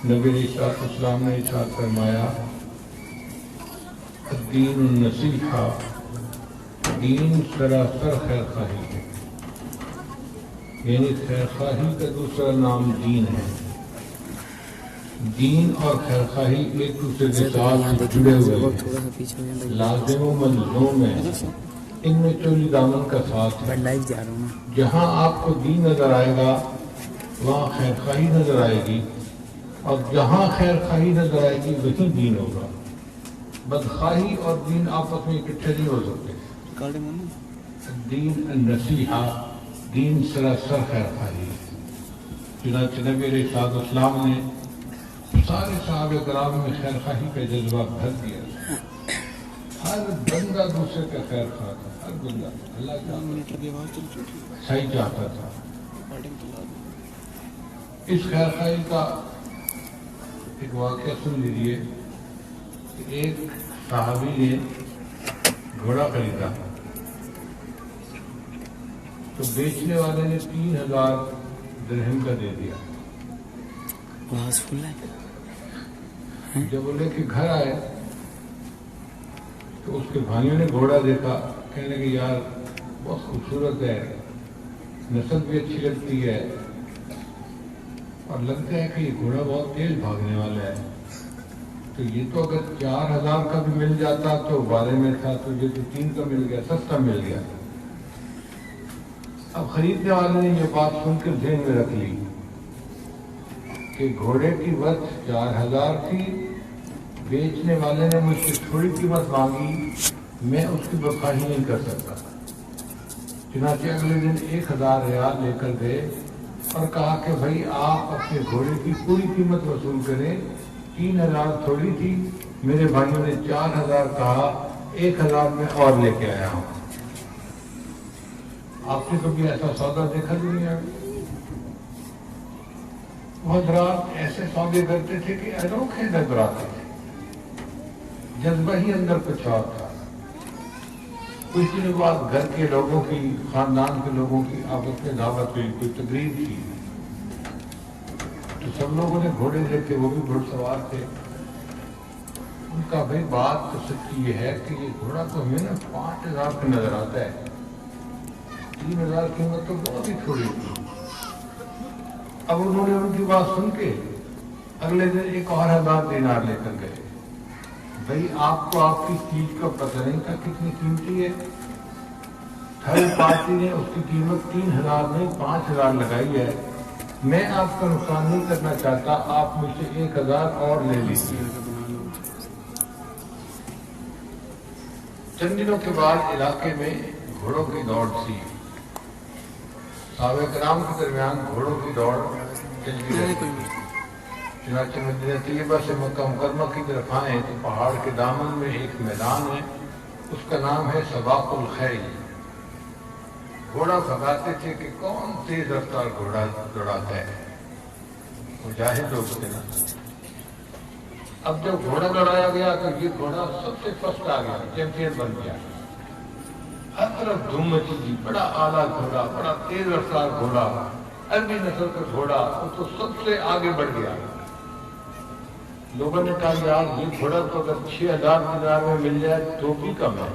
نبی علیہ السلام نے ارشاد فرمایا الدین النصیحہ، دین سراسر خیر خواہی ہے، یعنی خیر خواہی کا دوسرا نام دین ہے۔ دین اور خیر خواہی ایک دوسرے کے ساتھ جڑے ہوئے ہیں، لازم و ملزوم ہے، ان میں چولی دامن کا ساتھ ہے۔ جہاں آپ کو دین نظر آئے گا وہاں خیر خواہی نظر آئے گی، اور جہاں خیر خواہی نظر آئے گی وہیں دین ہوگا۔ بدخواہی اور دین آپس میں اکٹھے نہیں ہو سکتے۔ دین النصیحہ، دین سراسر خیر خواہی ہے۔ چنانچہ نبی علیہ السلام نے سارے صحابہ کرام میں خیر خواہی کا جذبہ بھر دیا۔ ہر بندہ دوسرے کا خیر خواہ تھا، ہر بندہ اللہ کا صحیح چاہتا تھا۔ اس خیر خواہی کا ایک واقعہ سن لیجیے کہ ایک صحابی نے گھوڑا خریدا تو بیچنے والے نے 3000 درہم کا دے دیا۔ جب وہ لے کے گھر آئے تو اس کے بھائیوں نے گھوڑا دیکھا، کہنے لگے یار بہت خوبصورت ہے، نسل بھی اچھی لگتی ہے، اور لگتا ہے کہ یہ گھوڑا بہت تیز بھاگنے والا ہے، تو یہ تو اگر 4000 کا بھی مل جاتا تو بارے میں تھا، تو یہ تو 3 کا مل گیا، سستا مل گیا۔ اب خریدنے والے نے یہ بات سن کر ذہن میں رکھ لی کہ گھوڑے کی وزن 4000 تھی، بیچنے والے نے مجھ سے تھوڑی قیمت مانگی، میں اس کی بخواہی نہیں کر سکتا۔ چنانچہ اگلے دن 1000 ریال لے کر گئے اور کہا کہ بھائی آپ اپنے گھوڑے کی پوری قیمت وصول کریں، 3000 تھوڑی تھی، میرے بھائیوں نے 4000 کہا، 1000 میں اور لے کے آیا ہوں۔ آپ نے کبھی ایسا سودا دیکھا دنیا میں؟ وہ حضرات ایسے سودے کرتے تھے کہ انوکھے نظر آتے تھے، جذبہ ہی اندر کچھ اور تھا۔ کچھ دنوں بعد گھر کے لوگوں کی، خاندان کے لوگوں کی آپس میں دعوت ہوئی، کوئی تقریب تھی، تو سب لوگوں نے گھوڑے دیکھے، وہ بھی گھوڑ سوار تھے۔ ان کا بھائی بات تو سچی یہ ہے کہ یہ گھوڑا تو ہمیں نا 5000 کا نظر آتا ہے، 3000 قیمت تو بہت ہی تھوڑی تھی۔ اب انہوں نے ان کی بات سن کے اگلے دن 1000 دینار لے کر گئے۔ بھائی آپ کو آپ کی چیز کا پتہ نہیں تھا کتنی قیمتی ہے، تھرڈ پارٹی نے اس کی قیمت 3000 نہیں 5000 لگائی ہے، میں آپ کا نقصان نہیں کرنا چاہتا، آپ مجھ سے 1000 اور لے لیجیے۔ چند دنوں کے بعد علاقے میں گھوڑوں کی دوڑ تھی، صحابہ کرام کے درمیان گھوڑوں کی دوڑ چلتی رہی۔ چنانچہ مدینہ طیبہ سے مکہ مکرمہ کی طرف آئے تو پہاڑ کے دامن میں ایک میدان ہے، اس کا نام ہے سباق الخیل۔ گھوڑا بھگاتے تھے کہ کون تیز رفتار گھوڑا دوڑاتا ہے، مجاہد لوگ تھے نا۔ اب جب گھوڑا دوڑایا گیا تو یہ گھوڑا سب سے فرسٹ آ گیا، چیمپئن بن گیا۔ ہر طرف دھوم مچی تھی، بڑا اعلیٰ گھوڑا، بڑا تیز رفتار گھوڑا، عربی نسل کا گھوڑا، وہ تو سب سے آگے بڑھ گیا۔ لوگوں نے کہا یار یہ گھوڑا تو اگر 6000 دینار میں مل جائے تو بھی کم ہے۔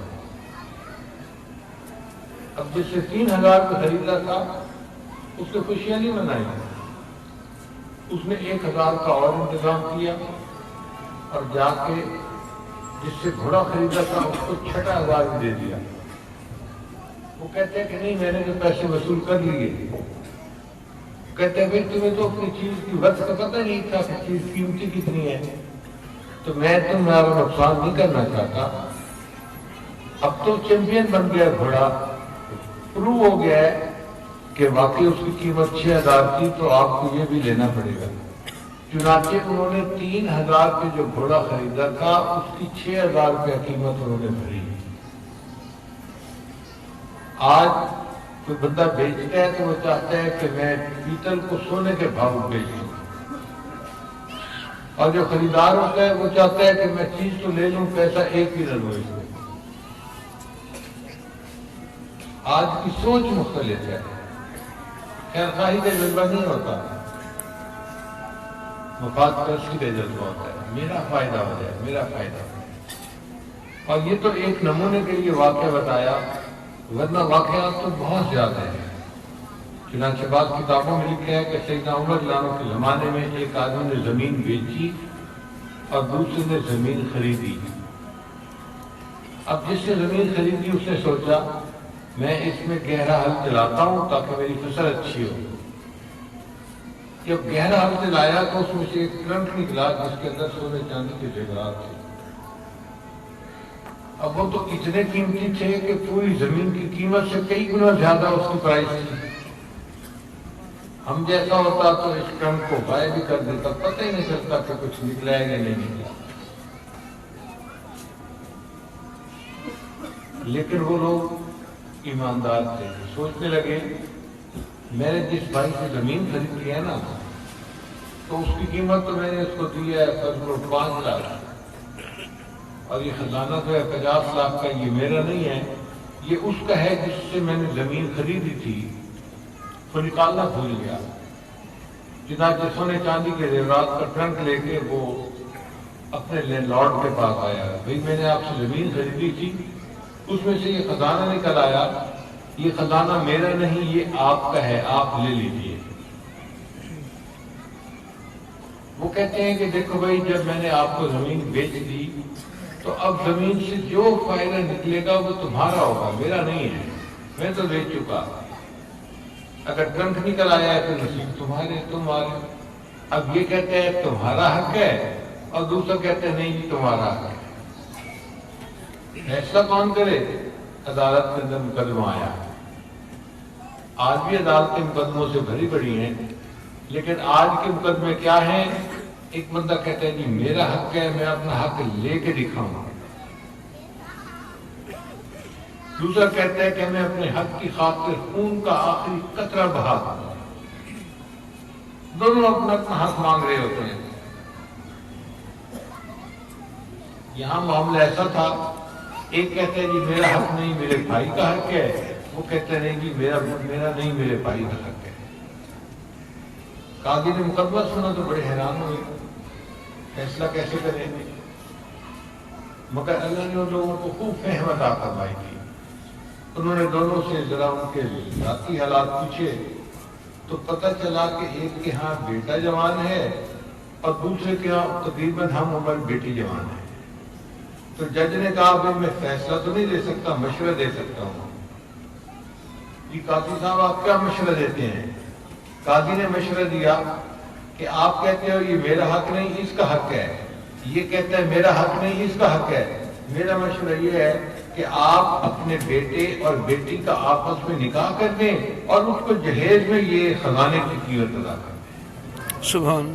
اب جس سے 3000 کا خریدا تھا اس نے خوشیاں نہیں منائی، اس نے 1000 کا اور انتظام کیا اور جا کے جس سے گھوڑا خریدا تھا اس کو 6000 بھی دے دیا۔ وہ کہتے ہیں کہ نہیں میں نے تو پیسے وصول کر لیے۔ کہتے ہیں بھائی تمہیں تو اپنی چیز کی وقت کا پتہ نہیں تھا کہ چیز قیمتی کتنی ہے، تو میں تمہارا نقصان نہیں کرنا چاہتا۔ اب تو چیمپئن بن گیا گھوڑا، پروو ہو گیا ہے کہ واقعی اس کی قیمت 6000 تھی، تو آپ کو یہ بھی لینا پڑے گا۔ چنانچہ انہوں نے 3000 پہ جو گھوڑا خریدا تھا اس کی 6000 روپے قیمت انہوں نے بھری۔ آج کوئی بندہ بیچتا ہے تو وہ چاہتا ہے کہ میں پیتل کو سونے کے بھاؤ بیچوں، اور جو خریدار ہوتا ہے وہ چاہتا ہے کہ میں چیز تو لے لوں، پیسہ ایک ہی نہ لوں اس میں۔ آج کی سوچ مختلف ہے، خیر خواہی کا جذبہ نہیں ہوتا۔ مفاد پرستی کا جذبہ ہوتا ہے، میرا فائدہ ہو جائے، میرا فائدہ ہو جائے۔ اور یہ تو ایک نمونے کے لیے واقعہ بتایا، ورنہ واقعات تو بہت زیادہ ہیں۔ چنانچہ بعض کتابوں میں لکھا ہے کہ سیدنا عمر رضی اللہ عنہ کے زمانے میں ایک آدمی نے زمین بیچی اور دوسرے نے زمین خریدی۔ اب جس نے زمین خریدی اس نے سوچا میں اس میں گہرا ہل چلاتا ہوں تاکہ میری فصل اچھی ہو۔ جب گہرا ہل چلایا تو اس میں سے ایک ٹرنک نکلا جس کے اندر سونے چاندی کے زیورات تھے۔ اب وہ تو اتنے قیمتی تھے کہ پوری زمین کی قیمت سے کئی گنا زیادہ اس کی پرائز تھی۔ ہم جیسا ہوتا تو اس ٹرنک کو غائب بھی کر دیتا، پتہ ہی نہیں چلتا کہ کچھ نکلا ہے یا نہیں نکلا۔ لیکن وہ لوگ ایماندار تھے، سوچنے لگے میں نے جس بھائی سے زمین خرید لی ہے نا تو اس کی قیمت تو میں نے اس کو دی ہے 5 لاکھ، اور یہ خزانہ جو ہے 50 لاکھ کا، یہ میرا نہیں ہے، یہ اس کا ہے جس سے میں نے زمین خریدی تھی، تو نکالنا بھول گیا۔ چنانچہ سونے چاندی کے زیورات کا ٹرنک لے کے وہ اپنے لینڈ لارڈ کے پاس آیا، بھائی میں نے آپ سے زمین خریدی تھی، اس میں سے یہ خزانہ نکل آیا، یہ خزانہ میرا نہیں، یہ آپ کا ہے، آپ لے لیجئے۔ وہ کہتے ہیں کہ دیکھو بھائی جب میں نے آپ کو زمین بیچ دی تو اب زمین سے جو فائدہ نکلے گا وہ تمہارا ہوگا، میرا نہیں ہے، میں تو بیچ چکا۔ اگر ٹرنک نکل آیا ہے تو نصیب تمہارے۔ اب یہ کہتے ہیں تمہارا حق ہے اور دوسرا کہتے ہیں نہیں تمہارا حق ہے۔ فیصلہ کون کرے؟ عدالت کے اندر مقدمہ آیا۔ آج بھی عدالتیں مقدموں سے بھری پڑی ہیں، لیکن آج کے مقدمے کیا ہیں؟ ایک بندہ کہتا ہے جی میرا حق ہے، میں اپنا حق لے کے دکھاؤں گا، دوسرا کہتا ہے کہ میں اپنے حق کی خاطر خون کا آخری قطرہ بہا دوں۔ دونوں اپنا حق مانگ رہے ہوتے ہیں۔ یہاں معاملہ ایسا تھا، ایک کہتا ہے جی میرا حق نہیں، میرے بھائی کا حق ہے، وہ کہتے نہیں جی میرا نہیں، میرے بھائی کا حق ہے۔ قاضی نے مقدمہ سنا تو بڑے حیران ہوئے، فیصلہ کیسے کریں گے؟ مگر اللہ نے ان لوگوں کو خوب فہم عطا فرمائی تھی۔ انہوں نے دونوں سے ذرا ان کے ذاتی حالات پوچھے تو پتہ چلا کہ ایک کے ہاں بیٹا جوان ہے اور دوسرے کے ہاں تقریباً ہم عمر بیٹی جوان ہے۔ تو جج نے کہا کہ میں فیصلہ تو نہیں دے سکتا، مشورہ دے سکتا ہوں۔ یہ قاضی صاحب آپ کیا مشورہ دیتے ہیں؟ قاضی نے مشورہ دیا کہ آپ کہتے ہو یہ میرا حق نہیں، اس کا حق ہے، یہ کہتا ہے میرا حق نہیں، اس کا حق ہے۔ میرا مشورہ یہ ہے کہ آپ اپنے بیٹے اور بیٹی کا آپس میں نکاح کر دیں اور اس کو جہیز میں یہ خزانے کی قیمت ادا کر دیں۔ سبحان۔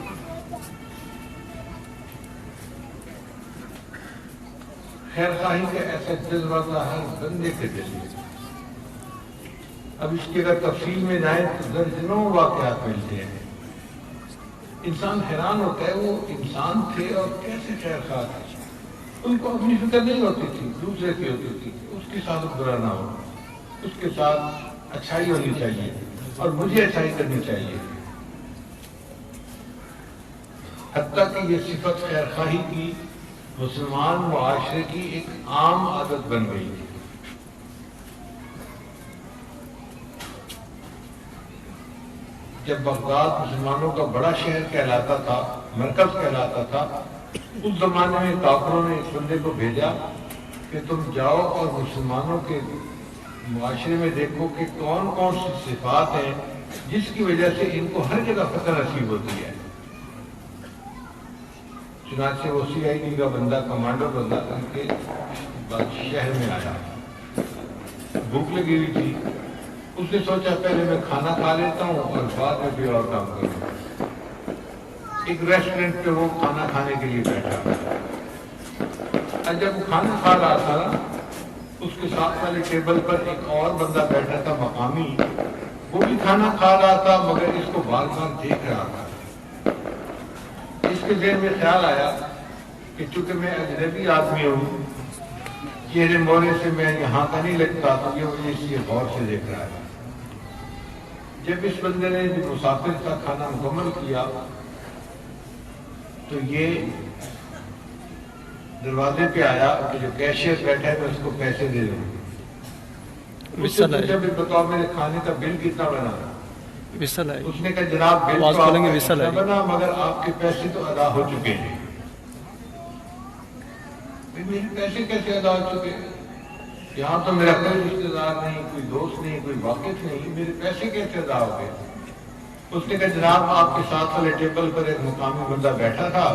خیر خواہی کا ایسا جذبہ تھا ہر بندے کے دل میں۔ اب اس کی اگر تفصیل میں جائیں تو درجنوں واقعات ملتے ہیں۔ انسان حیران ہوتا ہے وہ انسان تھے اور کیسے خیر خواہ تھے۔ ان کو اپنی فکر نہیں ہوتی تھی، دوسرے کی ہوتی تھی، اس کے ساتھ برا نہ ہو، اس کے ساتھ اچھائی ہونی چاہیے اور مجھے اچھائی کرنی چاہیے۔ حتیٰ کہ یہ صفت خیر خواہی کی مسلمان معاشرے کی ایک عام عادت بن گئی تھی۔ جب بغداد مسلمانوں کا بڑا شہر کہلاتا تھا، مرکز کہلاتا تھا، اس زمانے میں کافروں نے اس بندے کو بھیجا کہ تم جاؤ اور مسلمانوں کے معاشرے میں دیکھو کہ کون کون سی صفات ہیں جس کی وجہ سے ان کو ہر جگہ فتح نصیب ہوتی ہے۔ چنانچہ وہ CID کا بندہ، کمانڈر بندہ ان کے شہر میں آیا، بھوک لگی ہوئی تھی۔ اس نے سوچا پہلے میں کھانا کھا لیتا ہوں اور بعد میں بھی اور کام کروں۔ ایک ریسٹورنٹ پہ وہ کھانا کھانے کے لیے بیٹھا، اور جب وہ کھانا کھا رہا تھا اس کے ساتھ والے ٹیبل پر ایک اور بندہ بیٹھا تھا مقامی، وہ بھی کھانا کھا رہا تھا مگر اس کو بار بار دیکھ رہا تھا۔ اس کے ذہن میں خیال آیا کہ چونکہ میں اجنبی آدمی ہوں، چہرے مورے سے میں یہاں کا نہیں لگتا، تو یہ مجھے اس لیے غور سے دیکھ رہا ہے۔ جب اس بندے نے جو مسافر کا کھانا مکمل کیا تو یہ دروازے پہ آیا کہ جو کیشیئر بیٹھا ہے میں اس کو پیسے دے دوں. اس سے پوچھا بھی بتاؤ میرے کھانے کا بل کتنا بنا. اس نے کہا جناب بل تو آپ کا بنا مگر آپ کے پیسے تو ادا ہو چکے ہیں. میرے پیسے کیسے ادا ہو چکے؟ یہاں تو میرا کوئی رشتے دار نہیں, کوئی دوست نہیں, کوئی واقف نہیں, میرے پیسے کیسے ادا ہو گئے؟ اس نے کہا جناب آپ کے ساتھ والے ٹیبل پر ایک مقامی بندہ بیٹھا تھا,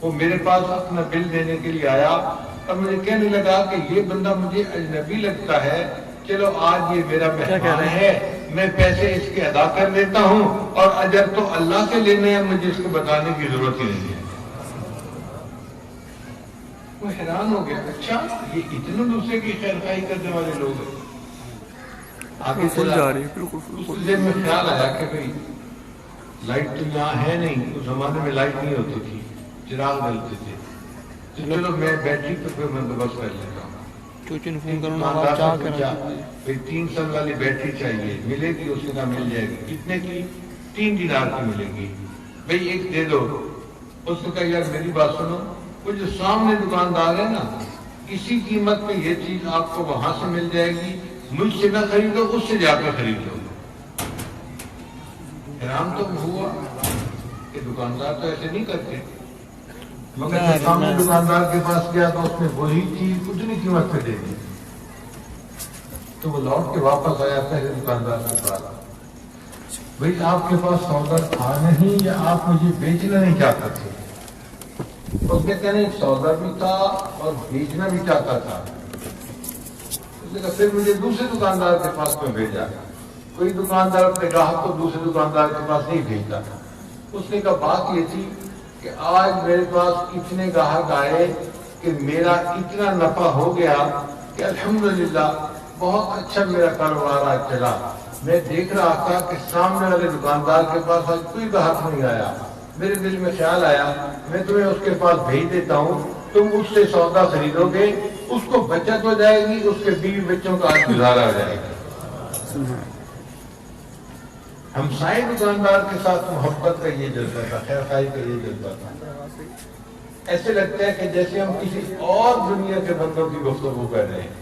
وہ میرے پاس اپنا بل دینے کے لیے آیا اور مجھے کہنے لگا کہ یہ بندہ مجھے اجنبی لگتا ہے, چلو آج یہ میرا مہمان ہے, میں پیسے اس کے ادا کر لیتا ہوں اور اجر تو اللہ سے لینے ہیں, مجھے اس کو بتانے کی ضرورت ہی نہیں ہے. وہ حیران ہو گیا, اچھا یہ اتنے دوسرے کی خیر خواہی کرنے والے لوگ ہیں. آگے چلا اس دن میں خیال آیا کہ بھئی لائٹ تو یہاں ہے نہیں, اس زمانے میں لائٹ نہیں ہوتی تھی, چراغ جلتے تھے, تو چلو میں بیٹری پر کوئی بندوبست کر لیتا ہوں. بھئی 3 سال والی بیٹری چاہیے, ملے گی؟ اس کا مل جائے گی. کتنے کی؟ 3 دینار کی ملے گی. بھئی ایک دے دو. اس نے کہا یار میری بات سنو, وہ جو سامنے دکاندار ہے نا, اسی قیمت پہ یہ چیز آپ کو وہاں سے مل جائے گی, مجھ سے نہ خریدو, اس سے جا کے خرید لو. حیران تو ہوا کہ دکاندار تو ایسے نہیں کرتے, مگر سامنے دکاندار کے پاس گیا تو اس نے وہی چیز اتنی قیمت پہ دے دی. تو وہ لوٹ کے واپس آیا پہلے دکاندار کے پاس, بھئی آپ کے پاس سودا تھا نہیں یا آپ مجھے بیچنا نہیں چاہتے تھے؟ اس نے کہنے سودا بھی تھا اور بیچنا بھی چاہتا تھا. اس نے کہا پھر مجھے دوسرے دکاندار کے پاس میں بھیجا. کوئی دکاندار اپنے گاہک کو دوسرے دکاندار کے پاس نہیں بھیجتا. اس نے کہا بات یہ تھی کہ آج میرے پاس اتنے گاہک آئے کہ میرا اتنا نفع ہو گیا کہ الحمدللہ بہت اچھا میرا کاروبار آج چلا. میں دیکھ رہا تھا کہ سامنے والے دکاندار کے پاس آج کوئی گاہک نہیں آیا. میرے دل میں خیال آیا میں تمہیں اس کے پاس بھیج دیتا ہوں, تم اس سے سودا خریدو گے, اس کو بچت ہو جائے گی, اس کے بیوی بچوں کا آج گزارا ہو جائے گا. ہمسائے دکاندار کے ساتھ محبت کا یہ جذبہ تھا, خیر خواہی کا یہ جذبہ تھا. ایسے لگتا ہے کہ جیسے ہم کسی اور دنیا کے بندوں کی گفتگو کر رہے ہیں.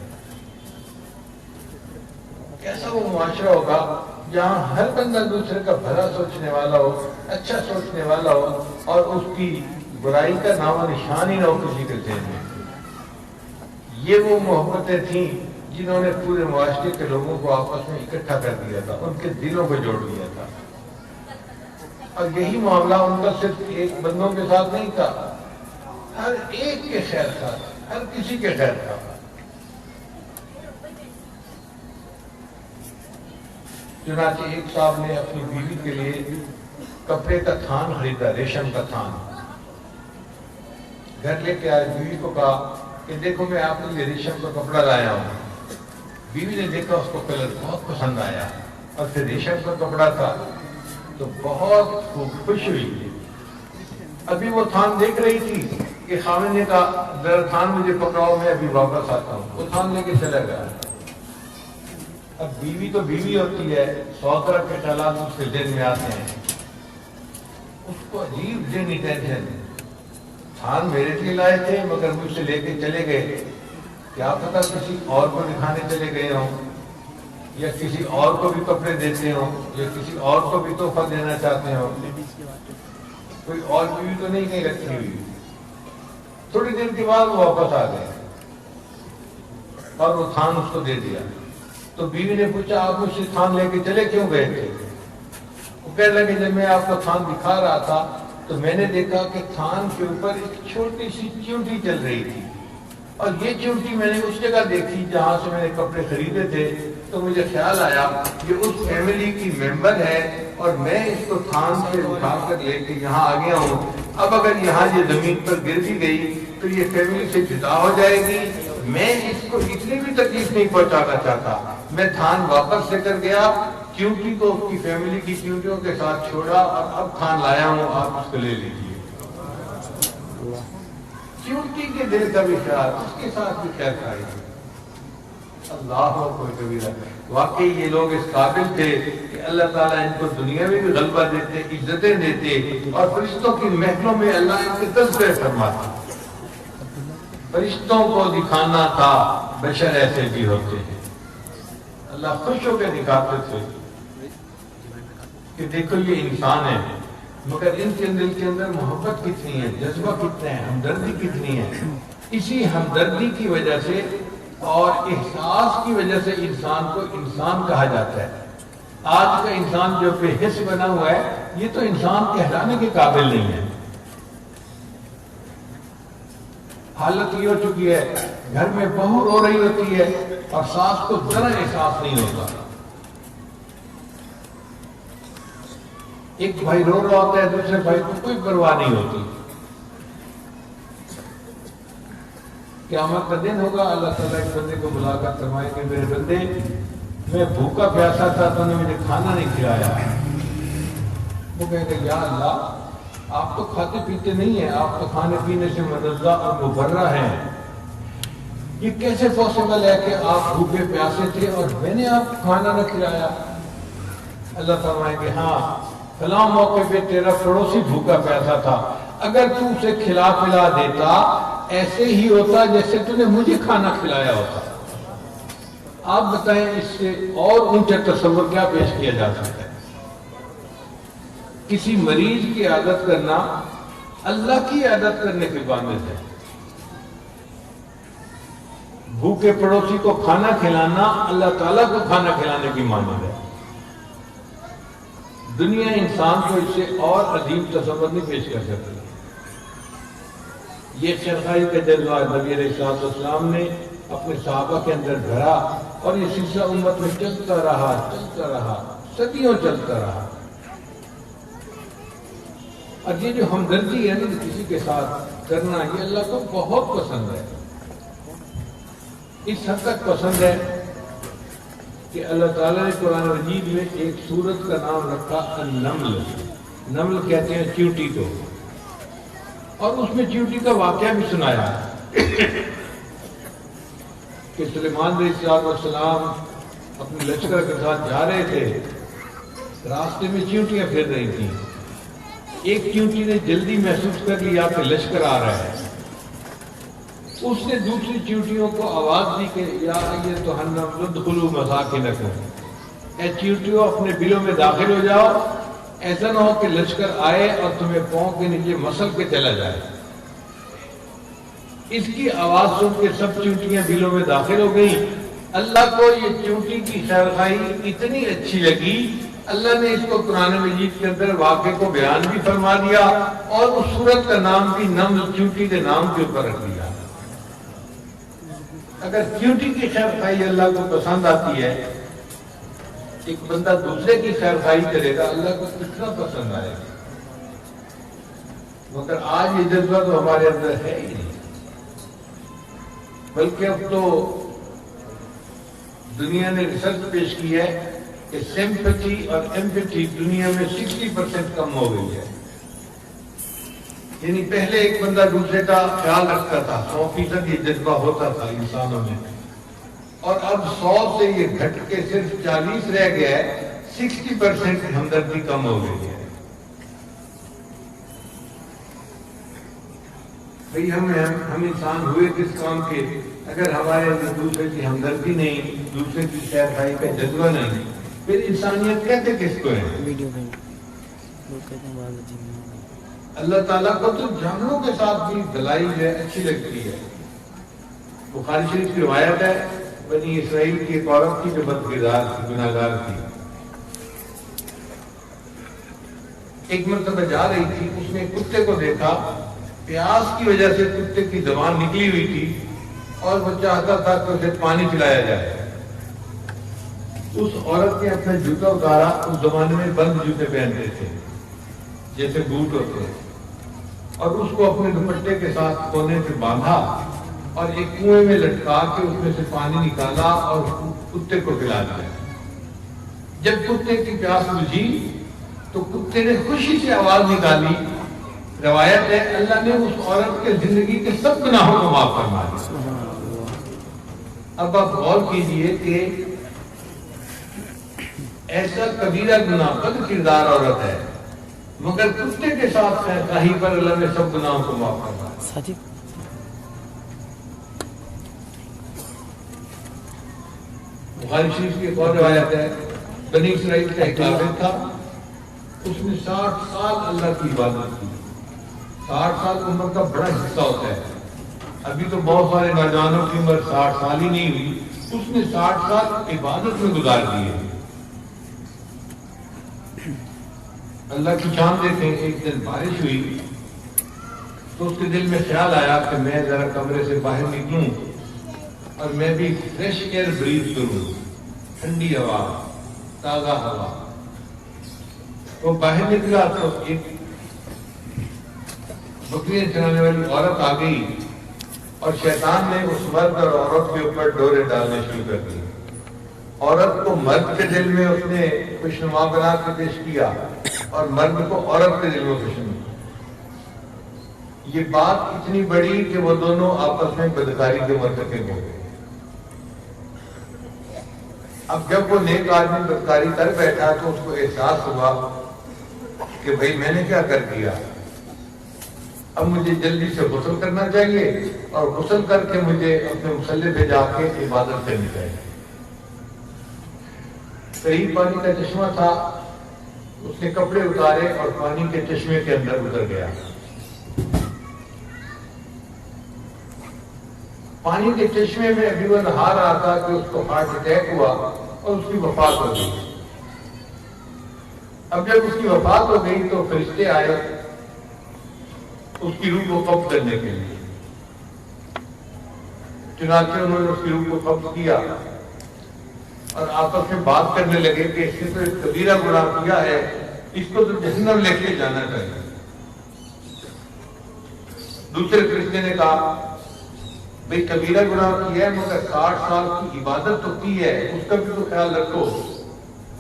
کیسا وہ معاشرہ ہوگا جہاں ہر بندہ دوسرے کا بھلا سوچنے والا ہو, اچھا سوچنے والا ہو, اور اس کی برائی کا نام و نشان ہی نہ ہو کسی کے ذہن میں. یہ وہ محبتیں تھیں جنہوں نے پورے معاشرے کے لوگوں کو آپس میں اکٹھا کر دیا تھا, ان کے دلوں کو جوڑ دیا تھا. اور یہی معاملہ ان کا صرف ایک بندوں کے ساتھ نہیں تھا, ہر ایک کے خیر تھا, ہر کسی کے خیر تھا. چنانچہ ایک صاحب نے اپنی بیوی کے لیے کپڑے کا تھان خریدا, ریشم کا تھان. گھر لے کے آئے, بیوی کو کہا کہ دیکھو میں آپ کے لیے ریشم کا کپڑا لایا ہوں. بیوی نے دیکھا, اس کو کلر بہت پسند آیا, اور پھر ریشم کا کپڑا تھا تو بہت خوش ہوئی. ابھی وہ تھان دیکھ رہی تھی کہ خاوند نے کہا ذرا تھان مجھے پکڑاؤ, میں ابھی واپس آتا ہوں. وہ تھان لے کے چلا گیا. اب بیوی تو بیوی ہوتی ہے, 100 طرح کے خیالات اس کے ذہن میں آتے ہیں. اس کو عجیب ذہنی ٹینشن, تھان میرے لیے لائے تھے مگر مجھ سے لے کے چلے گئے, کیا پتا کسی اور کو دکھانے چلے گئے ہوں, یا کسی اور کو بھی کپڑے دیتے ہوں, یا کسی اور کو بھی تحفہ دینا چاہتے ہوں. کوئی اور بیوی تو نہیں کہیں رکھی ہوئی. تھوڑی دیر کے بعد وہ واپس آ گئے اور وہ تھان اس کو دے دیا. تو بیوی نے پوچھا آپ مجھ سے تھان لے کے چلے کیوں گئے تھے؟ وہ کہنے لگے جب میں آپ کو تھان دکھا رہا تھا تو میں نے دیکھا کہ تھان کے اوپر ایک چھوٹی سی چیونٹی چل رہی تھی, اور یہ چیونٹی میں نے اس جگہ دیکھی جہاں سے میں نے کپڑے خریدے تھے. تو مجھے خیال آیا یہ اس فیملی کی ممبر ہے اور میں اس کو تھان سے اٹھا کر لے کے یہاں آ گیا ہوں. اب اگر یہاں یہ زمین پر گر بھی گئی تو یہ فیملی سے جدا ہو جائے گی. میں اس کو اتنی بھی تکلیف نہیں پہنچانا چاہتا. میں تھان واپس لے کر گیا, چیونٹی کو اس کی فیملی کی چیونٹیوں کے ساتھ چھوڑا, اور اب تھان لایا ہوں, آپ اس کو لے لیجیے. چیونٹی کے دل کا بھی خیال, اس کے ساتھ بھی خیر خواہی. اللہ اکبر کبیرہ. واقعی یہ لوگ اس قابل تھے کہ اللہ تعالیٰ ان کو دنیا میں بھی غلبہ دیتے، عزتیں دیتے، اور فرشتوں کی محفلوں میں اللہ ان کے تذکرے فرماتے. فرشتوں کو دکھانا تھا بشر ایسے بھی ہوتے ہیں. اللہ خوش ہو کے دکھاتے تھے کہ دیکھو یہ انسان ہے، مگر ان کے دل کے اندر محبت کتنی ہے، جذبہ کتنا ہے، ہمدردی کتنی ہے. اسی ہمدردی کی وجہ سے اور احساس کی وجہ سے انسان کو انسان کہا جاتا ہے. آج کا انسان جو بے حس بنا ہوا ہے، یہ تو انسان کہلانے کے قابل نہیں ہے. حالت یہ ہو چکی ہے، گھر میں بہو رو رہی ہوتی ہے اور ساس کو ذرا احساس نہیں ہوتا. ایک بھائی رو رہا ہوتا ہے، دوسرے بھائی کو کوئی پرواہ نہیں ہوتی. قیامت کا دن ہوگا، اللہ تعالیٰ ایک بندے کو بلا کر فرمائیں گے میرے بندے، میں بھوکا پیاسا تھا، تو نے مجھے کھانا نہیں کھلایا. وہ کہے گا یا اللہ، آپ تو کھاتے پیتے نہیں ہیں، آپ تو کھانے پینے سے منزہ اور مبرہ ہیں. یہ کیسے پاسبل ہے کہ آپ بھوکے پیاسے تھے اور میں نے آپ کو کھانا نہ کھلایا؟ اللہ فرمائیں گے ہاں، فلاں موقع پہ تیرا پڑوسی بھوکا پیاسا تھا، اگر تو اسے کھلا پلا دیتا ایسے ہی ہوتا جیسے تو نے مجھے کھانا کھلایا ہوتا. آپ بتائیں اس سے اور اونچا تصور کیا پیش کیا جا سکتا ہے؟ کسی مریض کی عادت کرنا اللہ کی عادت کرنے کے مانند ہے. بھوکے پڑوسی کو کھانا کھلانا اللہ تعالیٰ کو کھانا کھلانے کی مانند ہے. دنیا انسان کو اس سے اور عظیم تصور نہیں پیش کر سکتی. یہ خیرخواہی کا جذبہ نبی علیہ السلام نے اپنے صحابہ کے اندر بھرا اور یہ سلسلہ امت میں چلتا رہا، صدیوں چلتا رہا. اور یہ جو ہمدردی ہے نا کسی کے ساتھ کرنا، یہ اللہ کو بہت پسند ہے. اس حد تک پسند ہے کہ اللہ تعالیٰ نے قرآن مجید میں ایک سورت کا نام رکھا النمل. نمل کہتے ہیں چیونٹی کو، اور اس میں چیونٹی کا واقعہ بھی سنایا کہ سلیمان علیہ السلام اپنے لشکر کے ساتھ جا رہے تھے، راستے میں چیونٹیاں پھر رہی تھیں. ایک چیونٹی نے جلدی محسوس کر لیا کہ لشکر آ رہا ہے. اس نے دوسری چیونٹیوں کو آواز دی کہ یا ایتھا ادخلوا مساکنکم، اے چیونٹیوں اپنے بلوں میں داخل ہو جاؤ، ایسا نہ ہو کہ لشکر آئے اور تمہیں پاؤں کے نیچے مسل کے چلا جائے. اس کی آواز سن کے سب چیونٹیاں بلوں میں داخل ہو گئیں. اللہ کو یہ چیونٹی کی خیرخواہی اتنی اچھی لگی، اللہ نے اس کو قرآن مجید کے اندر واقعے کو بیان بھی فرما دیا اور اس سورت کا نام بھی نمل، چیونٹی کے نام کے اوپر رکھ دیا. اگر چیونٹی کی خیرخواہی اللہ کو پسند آتی ہے، ایک بندہ دوسرے کی خیرخواہی کرے گا، اللہ کو کتنا پسند آئے گا. مگر آج یہ جذبہ تو ہمارے اندر ہے ہی نہیں، بلکہ اب تو دنیا نے ریسرچ پیش کی ہے کہ سمپتھی اور ایمپتھی دنیا میں 60% کم ہو گئی ہے. یعنی پہلے ایک بندہ دوسرے کا خیال رکھتا تھا، 100% یہ جذبہ ہوتا تھا انسانوں میں، اور اب 100 سے یہ گھٹ کے صرف 40 رہ گیا ہے. 60% ہمدردی کم ہو گئی ہے. بھئی ہم انسان ہوئے کس کام کے اگر ہمارے اندر دوسرے کی ہمدردی نہیں، دوسرے کی خیرخواہی کا جذبہ نہیں، پھر انسانیت کہتے کس کو ہے؟ اللہ تعالیٰ کو تو جانوروں کے ساتھ بھی دلائی ہے اچھی لگتی ہے. بخاری شریف کی روایت ہے، بنی اسرائیل کی ایک عورت کی جو بدکردار تھی، گناہگار تھی. ایک مرتبہ جا رہی تھی، اس نے کتے کو دیکھا، پیاس کی وجہ سے کتے کی زبان نکلی ہوئی تھی اور وہ چاہتا تھا کہ اسے پانی پلایا جائے. اس عورت نے اپنا جوتا اتارا. اس زمانے میں بند جوتے پہنتے تھے جیسے بوٹ ہوتے ہیں، اور اس کو اپنے دوپٹے کے ساتھ کونے سے باندھا اور ایک کنویں میں لٹکا کے اس میں سے پانی نکالا اور کتے کو پلا دیا. جب کتے کی پیاس بجھی تو کتے نے خوشی سے آواز نکالی. روایت ہے اللہ نے اس عورت کے زندگی کے سب گناہوں کو معاف فرما دیا. اب آپ غور کیجئے کہ ایسا کبیرہ گناہ بد کردار عورت ہے، مگر کتے کے ساتھ خیرخواہی پر اللہ نے سب گناہوں کو معاف کرنا ہے۔ بخاری شریف کی ایک اور روایت ہے، بنی اسرائیل کا ایک کافر تھا، اس نے 60 سال اللہ کی عبادت کی۔ 60 سال عمر کا بڑا حصہ ہوتا ہے، ابھی تو بہت سارے نوجوانوں کی عمر 60 سال ہی نہیں ہوئی، اس نے 60 سال عبادت میں گزار دیے۔ اللہ کی شان دیکھیں، ایک دن بارش ہوئی تو اس کے دل میں خیال آیا کہ میں ذرا کمرے سے باہر نکلوں اور میں بھی فریش ایئر بریتھ کروں، ٹھنڈی ہوا، تازہ ہوا۔ وہ باہر نکلا تو ایک بکریاں چرانے والی عورت آ گئی اور شیطان نے اس مرد اور عورت کے اوپر ڈورے ڈالنے شروع کر دی۔ عورت کو مرد کے دل میں اس نے خوشنما بنا کے پیش کیا اور مرد کو عورت کے دل میں خوشنما۔ یہ بات اتنی بڑی کہ وہ دونوں آپس میں بدکاری کے مرتکب ہو گئے۔ اب جب وہ نیک آدمی بدکاری کر بیٹھا تو اس کو احساس ہوا کہ بھئی میں نے کیا کر دیا، اب مجھے جلدی سے غسل کرنا چاہیے اور غسل کر کے مجھے اپنے مصلی پہ جا کے عبادت کرنی چاہیے۔ قریب پانی کا چشمہ تھا، اس نے کپڑے اتارے اور پانی کے چشمے کے اندر اتر گیا۔ پانی کے چشمے میں ابھی وہ نہا رہا تھا کہ اس کو ہارٹ اٹیک ہوا اور اس کی وفات ہو گئی۔ اب جب اس کی وفات ہو گئی تو فرشتے آئے اس کی روح کو قبض کرنے کے لیے۔ چنانچہ انہوں نے اس کی روح کو قبض کیا اور آپس میں بات کرنے لگے کہ اس نے تو ایک کبیرہ گناہ کیا ہے، اس کو تو جہنم لے کے جانا چاہیے۔ دوسرے فرشتے نے کہا بھئی کبیرہ گناہ کیا ہے مگر 60 سال کی عبادت تو کی ہے، اس کا بھی تو خیال رکھو۔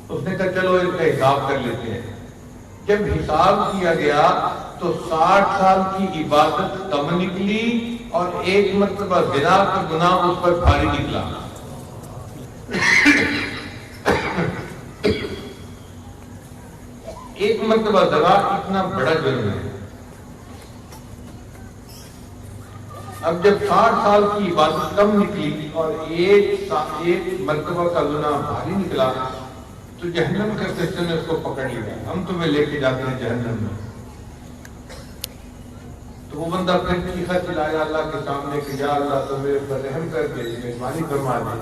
اس نے کہا چلو اس کا حساب کر لیتے ہیں۔ جب حساب کیا گیا تو 60 سال کی عبادت کم نکلی اور ایک مرتبہ زنا کا گناہ اس پر بھاری نکلا۔ ایک مرتبہ زنا اتنا بڑا جرم ہے۔ اب جب 60 سال کی عبادت کم نکلی اور ایک مرتبہ کا گناہ بھاری نکلا تو جہنم کے فرشتے نے اس کو پکڑ لیا، ہم تمہیں لے کے جاتے ہیں جہنم میں۔ تو وہ بندہ پھر چیخا چلایا اللہ کے سامنے کہ یا اللہ تو میرے پر رحم کر کے مہربانی فرما دے۔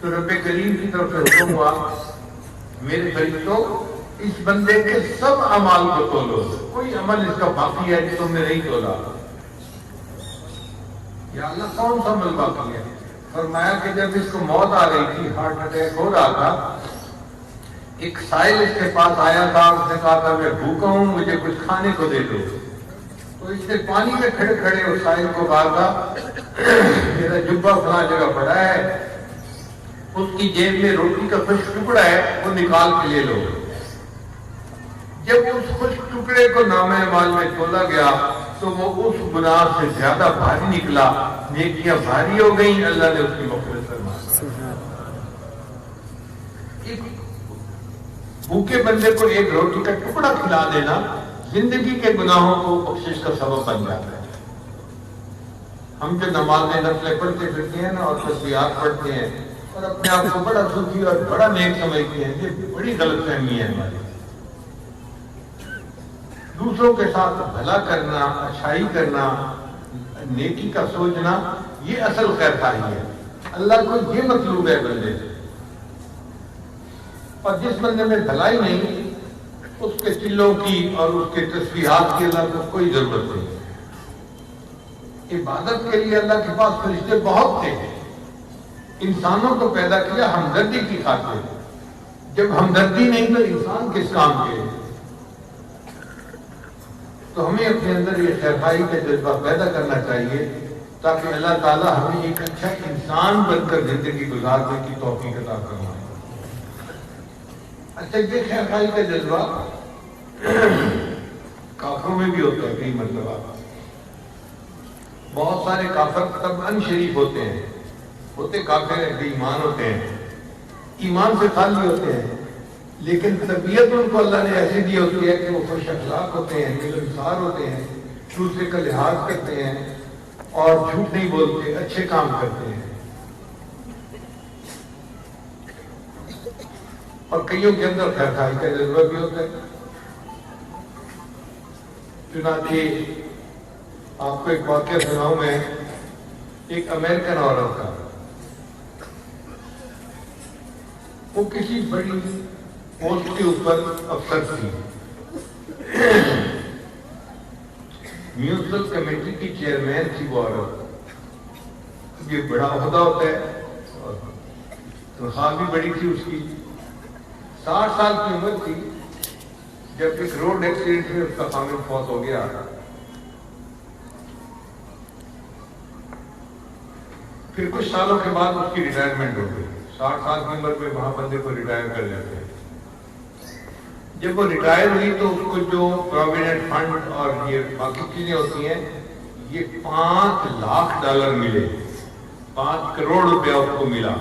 تو رب کریم کی طرف سے حکم ہوا میرے فرشتوں اس بندے کے سب اعمال کو تولو، کوئی عمل اس کا باقی ہے جو تم نے نہیں تولا۔ یا اللہ کون سا عمل باقی ہے؟ فرمایا کہ جب اس کو موت آ رہی تھی، ہارٹ اٹیک ہو رہا تھا، ایک سائل اس کے پاس آیا تھا، اس نے کہا تھا میں بھوکا ہوں مجھے کچھ کھانے کو دے دو۔ تو اس نے پانی میں کھڑے کھڑے اس سائل کو کہا تھا میرا جبہ فلاں جگہ پڑا ہے، اس کی جیب میں روٹی کا خشک ٹکڑا ہے وہ نکال کے لے لو۔ جب اس خشک ٹکڑے کو نامہ اعمال میں تولا گیا تو وہ اس گناہ سے زیادہ بھاری نکلا، نیکیاں بھاری ہو گئیں، اللہ نے اس کی مغفرت فرما دی۔ بھوکے بندے کو ایک روٹی کا ٹکڑا کھلا دینا زندگی کے گناہوں کو بخشش کا سبب بن جاتا ہے۔ ہم جو نمازیں نفلیں پڑھتے پھرتے ہیں نا اور تسبیحات پڑھتے ہیں اور اپنے آپ کو بڑا سخی اور بڑا نیک سمجھتے ہیں، یہ بڑی غلط فہمی ہے ہماری۔ دوسروں کے ساتھ بھلا کرنا، اچھائی کرنا، نیکی کا سوچنا، یہ اصل خیر خواہی ہے۔ اللہ کو یہ مطلوب ہے بندے سے، اور جس بندے میں بھلائی نہیں اس کے چلوں کی اور اس کے تسبیحات کی اللہ کو کوئی ضرورت نہیں۔ عبادت کے لیے اللہ کے پاس فرشتے بہت تھے، انسانوں کو پیدا کیا ہمدردی کی خاطر۔ جب ہمدردی نہیں تو انسان کس کام کے؟ تو ہمیں اپنے اندر یہ خیرخواہی کا جذبہ پیدا کرنا چاہیے تاکہ اللہ تعالیٰ ہمیں ایک اچھا انسان بن کر زندگی گزارنے کی توفیق عطا فرمائے۔ اچھا یہ خیرخواہی کا جذبہ کافروں میں بھی ہوتا ہے کئی مرتبہ۔ بہت سارے کافر طبعاً شریف ہوتے ہیں ہوتے کافر ہیں، بے ایمان ہوتے ہیں، ایمان سے خالی ہوتے ہیں، لیکن طبیعت ان کو اللہ نے ایسی دی ہوتی ہے کہ وہ خوش اخلاق ہوتے ہیں، ملنسار ہوتے ہیں، دوسرے کا لحاظ کرتے ہیں اور جھوٹ نہیں بولتے، اچھے کام کرتے ہیں۔ اور کئیوں کے اندر خیر خائی کا جذبہ بھی ہوتا ہے۔ چنانچہ آپ کو ایک واقعہ سناؤں میں، ایک امریکن عورت کا، وہ کسی بڑی پوسٹ کے اوپر افسر تھی، میونسپل کمیٹی کی چیئرمین تھی وہ عورت۔ یہ بڑا عہدہ ہوتا ہے اور تنخواہ بھی بڑی تھی اس کی۔ 60 سال کی عمر تھی جب ایک روڈ ایکسیڈنٹ میں اس کا خامد فوت ہو گیا۔ پھر کچھ سالوں کے بعد اس کی ریٹائرمنٹ ہو گئی۔ 60 سال کی عمر میں وہاں بندے کو ریٹائر کر لیتے ہیں۔ جب وہ ریٹائر ہوئی تو اس کو جو پروویڈنٹ فنڈ اور یہ باقی چیزیں ہوتی ہیں، یہ $5,00,000 ملے، 5 کروڑ روپیہ اس کو ملا۔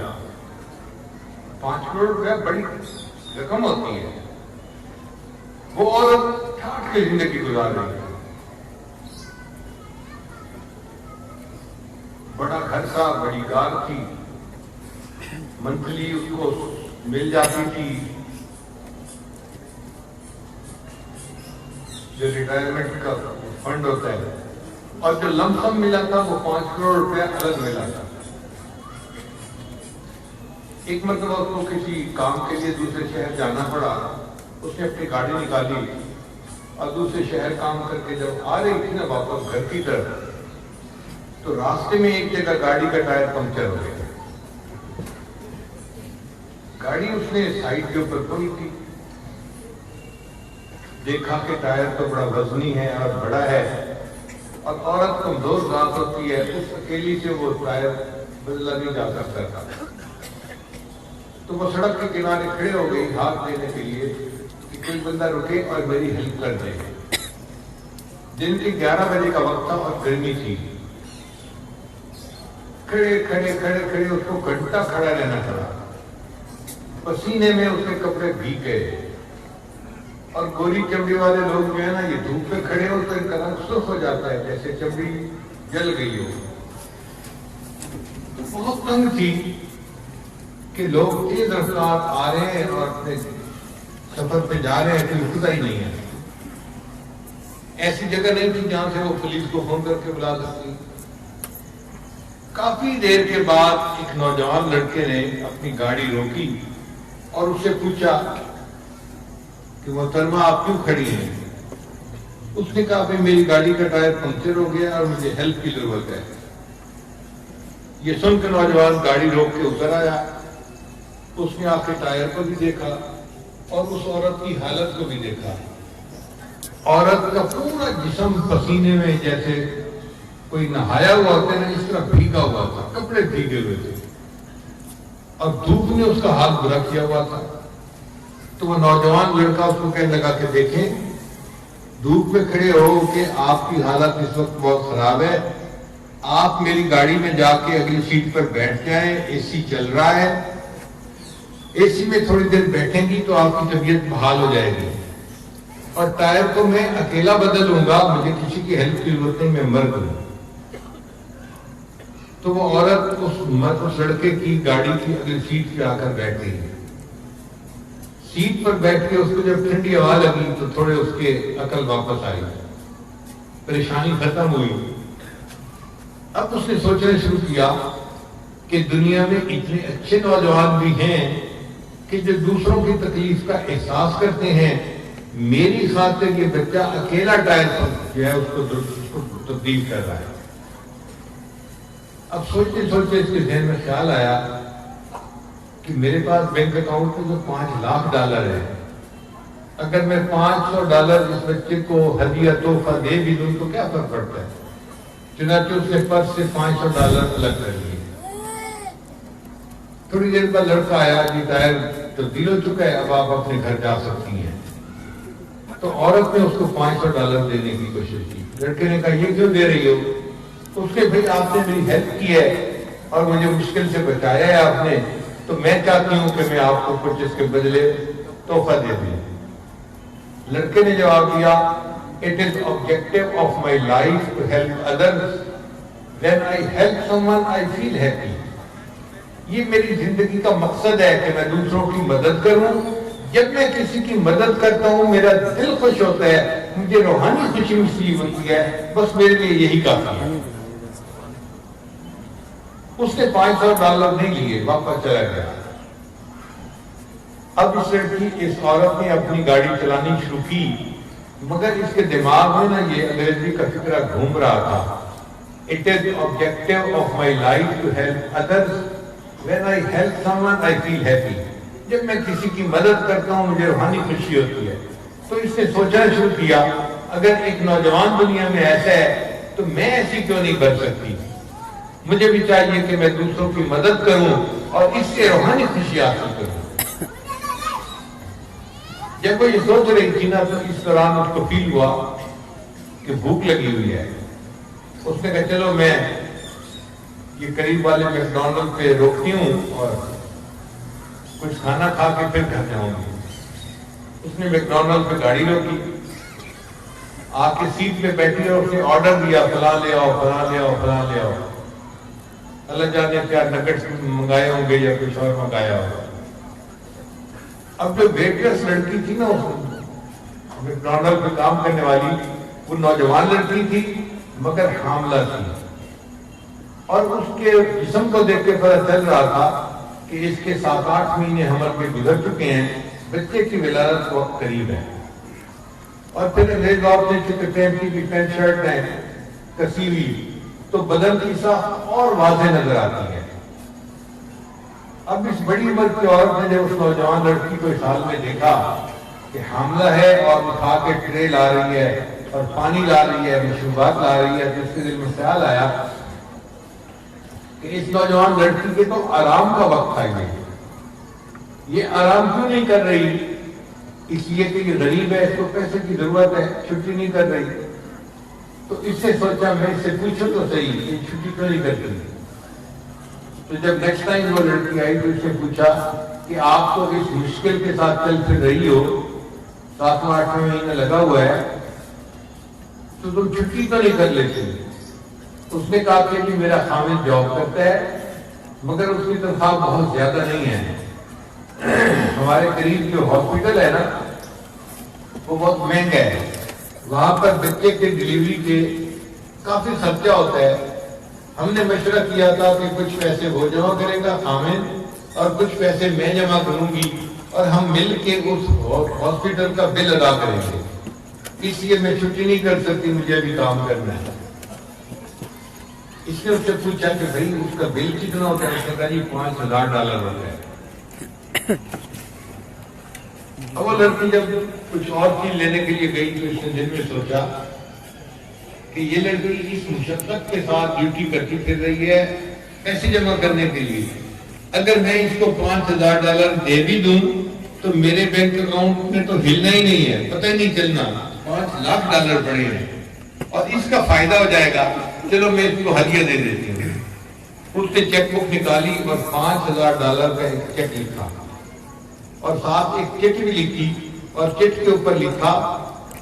5 کروڑ روپیہ بڑی رقم ہوتی ہے۔ وہ عورت ٹھاٹھ کے زندگی گزار رہی ہے، بڑا گھر تھا، بڑی کار تھی، منتھلی اس کو مل جاتی تھی جو ریٹائرمنٹ کا فنڈ ہوتا ہے، اور جو لم سم ملا تھا وہ 5 کروڑ روپیہ الگ ملا تھا۔ ایک مرتبہ اس کو کسی کام کے لیے دوسرے شہر جانا پڑا، اس نے اپنی گاڑی نکالی اور دوسرے شہر کام کر کے جب آ رہی تھی نا واپس گھر کی طرف، تو راستے میں ایک جگہ گاڑی کا ٹائر پنکچر ہو گیا۔ گاڑی اس نے سائڈ کے اوپر کھولی تھی، دیکھا کہ ٹائر تو بڑا وزنی ہے اور بڑا ہے، اور عورت کمزور ذات ہوتی ہے، اس اکیلی سے وہ ٹائر بدلا نہیں جا سکتا تھا۔ تو وہ سڑک کے کنارے کھڑے ہو گئی ہاتھ دینے کے لیے کہ کوئی بندہ رکے اور میری ہیلپ کر دے۔ دن کے 11 بجے کا وقت تھا اور گرمی تھی۔ کھڑے کھڑے کھڑے کھڑے اس کو گھنٹہ کھڑا رہنا پڑا، پسینے میں اس کے کپڑے بھیگ گئے، اور گوری چمڑی والے لوگ جو ہے نا، یہ دھوپ پہ کھڑے ہو تو ان کا رنگ سرخ ہو جاتا ہے جیسے چمڑی جل گئی ہو۔ تو بہت تنگ تھی کہ لوگ تیز رفتار آ رہے ہیں اور اپنے سفر پہ جا رہے ہیں، کوئی رکتا ہی نہیں ہے۔ ایسی جگہ نہیں تھی جہاں سے وہ پولیس کو فون کر کے بلا سکتی۔ کافی دیر کے بعد ایک نوجوان لڑکے نے اپنی گاڑی روکی اور اس سے پوچھا کہ محترمہ آپ کیوں کھڑی ہیں؟ اس نے کہا کہ میری گاڑی کا ٹائر پنکچر ہو گیا اور مجھے ہیلپ کی ضرورت ہے۔ یہ سن کے نوجوان گاڑی روک کے اتر آیا، اس نے آ کے ٹائر کو بھی دیکھا اور اس عورت کی حالت کو بھی دیکھا۔ عورت کا پورا جسم پسینے میں جیسے کوئی نہایا ہوا ہوتا ہے نا، اس طرح بھیگا ہوا تھا، کپڑے بھیگے ہوئے تھے، اور دھوپ نے اس کا ہاتھ برا کیا ہوا تھا۔ تو وہ نوجوان لڑکا اس کو کہنے لگا کہ دیکھیں، دھوپ میں کھڑے ہو کہ آپ کی حالت اس وقت بہت خراب ہے، آپ میری گاڑی میں جا کے اگلی سیٹ پر بیٹھ جائیں، اے سی چل رہا ہے، اے سی میں تھوڑی دیر بیٹھیں گی تو آپ کی طبیعت بحال ہو جائے گی، اور ٹائر کو میں اکیلا بدل لوں گا، مجھے کسی کی ہیلپ کی ضرورت نہیں، میں مرد ہوں۔ تو وہ عورت اس لڑکے کی گاڑی کی اگلی سیٹ پہ آ کر بیٹھ گئی۔ سیٹ پر بیٹھ کے اس کو جب ٹھنڈی ہوا لگی تو تھوڑے اس کے عقل واپس آئی، پریشانی ختم ہوئی۔ اب اس نے سوچنا شروع کیا کہ دنیا میں اتنے اچھے نوجوان بھی ہیں کہ جو دوسروں کی تکلیف کا احساس کرتے ہیں، میری خاطر یہ بچہ اکیلا ٹائر پر جو ہے اس کو تبدیل کر رہا ہے۔ اب سوچتے سوچتے اس کے ذہن میں خیال آیا کہ میرے پاس بینک اکاؤنٹ میں جو $5,00,000 ہے، اگر میں $500 اس بچے کو ہدیہ تحفہ دے بھی دوں تو کیا فرق پڑتا ہے؟ چنانچہ اس نے پرس سے $500 الگ کر لیے۔ تھوڑی دیر بعد لڑکا آیا، یہ ٹائر تبدیل ہو چکا ہے، اب آپ اپنے گھر جا سکتی ہیں۔ تو عورت نے اس کو $500 دینے کی کوشش کی۔ لڑکے نے کہا یہ کیوں دے رہی ہو؟ اس نے بھائی آپ نے میری ہیلپ کی ہے، اور مجھے مشکل سے بچایا ہے آپ نے، تو میں چاہتی ہوں کہ میں آپ کو کچھ اس کے بدلے تحفہ دے دوں۔ لڑکے نے جواب دیا، "It is objective of my life to help others. When I help someone, I feel happy." یہ میری زندگی کا مقصد ہے کہ میں دوسروں کی مدد کروں۔ جب میں کسی کی مدد کرتا ہوں میرا دل خوش ہوتا ہے، مجھے روحانی خوشی نصیب ہوتی ہے، بس میرے لیے یہی کافی ہے۔ اس نے $500 نہیں لیے، واپس چلا گیا۔ اب اس لڑکی، اس عورت نے اپنی گاڑی چلانی شروع کی، مگر اس کے دماغ میں نا یہ انگریزی کا فکرہ گھوم رہا تھا۔ "It is the objective of my life to help others. When I help someone, I feel happy." جب میں کسی کی مدد کرتا ہوں مجھے روحانی خوشی ہوتی ہے۔ تو اس نے سوچنا شروع کیا، اگر ایک نوجوان دنیا میں ایسا ہے تو میں ایسی کیوں نہیں بن سکتی؟ مجھے بھی چاہیے کہ میں دوسروں کی مدد کروں اور اس سے روحانی خوشی حاصل کروں۔ جب وہ یہ سوچ رہی تھی نا تو اس دوران اس کو فیل ہوا کہ بھوک لگی ہوئی ہے۔ اس نے کہا چلو میں یہ قریب والے میک ڈونلڈ پہ روکتی ہوں اور کچھ کھانا کھا کے پھر گھر جاؤں گی۔ اس نے میک ڈونلڈ پہ گاڑی روکی، آ کے سیٹ پہ بیٹھی اور اس نے آرڈر دیا، فلاں لے آؤ، فلاں لے آؤ، فلاں لے آؤ۔ اللہ جانے کیا نگٹس منگائے ہوں گے یا کچھ اور منگایا ہوگا۔ اب جو ویٹرس لڑکی تھی نا میک ڈونلڈ پہ کام کرنے والی، وہ نوجوان لڑکی تھی مگر حاملہ تھی، اور اس کے جسم کو دیکھ کے پتہ چل رہا تھا کہ اس کے 7-8 مہینے حمل کے گزر چکے ہیں، بچے کی ولادت کا وقت قریب ہے۔ اور پھر انگریز عورت نے چونکہ ٹیمپی کی پینٹ شرٹ ہے کسی ہوئی تو بدن کی ساخت اور واضح نظر آتی ہے۔ اب اس بڑی عمر کی عورت نے جب اس نوجوان لڑکی کو اس حال میں دیکھا کہ حاملہ ہے اور اٹھا کے ٹرے لا رہی ہے اور پانی لا رہی ہے، مشروبات لا رہی ہے، تو اس کے دل میں خیال آیا کہ اس نوجوان لڑکی کے تو آرام کا وقت تھا، یہ آرام کیوں نہیں کر رہی؟ اس لیے کہ یہ غریب ہے، اس کو پیسے کی ضرورت ہے، چھٹی نہیں کر رہی۔ تو اس سے سوچا میں اس سے پوچھوں تو صحیح کہ چھٹی کیوں نہیں کرتی۔ تو جب نیکسٹ ٹائم وہ لڑکی آئی تو اس نے پوچھا کہ آپ تو اس مشکل کے ساتھ چل پھر رہی ہو، 7واں-8واں مہینہ لگا ہوا ہے، تو تم چھٹی تو نہیں کر لیتی؟ اس نے کہا کہ جی میرا خامد جاب کرتا ہے مگر اس کی تنخواہ بہت زیادہ نہیں ہے، ہمارے قریب جو ہاسپٹل ہے نا وہ بہت مہنگا ہے، وہاں پر بچے کے ڈلیوری کے کافی خرچہ ہوتا ہے۔ ہم نے مشورہ کیا تھا کہ کچھ پیسے وہ جمع کرے گا خامد اور کچھ پیسے میں جمع کروں گی اور ہم مل کے اس ہاسپٹل کا بل ادا کریں گے، اس لیے میں چھٹی نہیں کر سکتی، مجھے ابھی کام کرنا ہے۔ اس نے اس سے پوچھا کہ بھائی اس کا بل کتنا ہوتا ہے؟ اس نے کہا جی $5000 ہوتا ہے۔ اب وہ لڑکی جب کچھ اور چیز لینے کے لیے گئی تو اس نے دل میں سوچا کہ یہ لڑکی اس مشقت کے ساتھ ڈیوٹی کرتی پھر رہی ہے پیسے جمع کرنے کے لیے، اگر میں اس کو $5000 دے بھی دوں تو میرے بینک اکاؤنٹ میں تو ہلنا ہی نہیں ہے، پتہ ہی نہیں چلنا، $5,00,000 پڑے ہیں اور اس کا فائدہ ہو جائے گا، چلو میں اس کو ہدیہ دے دیتی ہوں۔ اس نے چیک بک نکالی اور $5000 کا ایک چیک لکھا اور ساتھ ایک چٹ بھی لکھی اور چٹ کے اوپر لکھا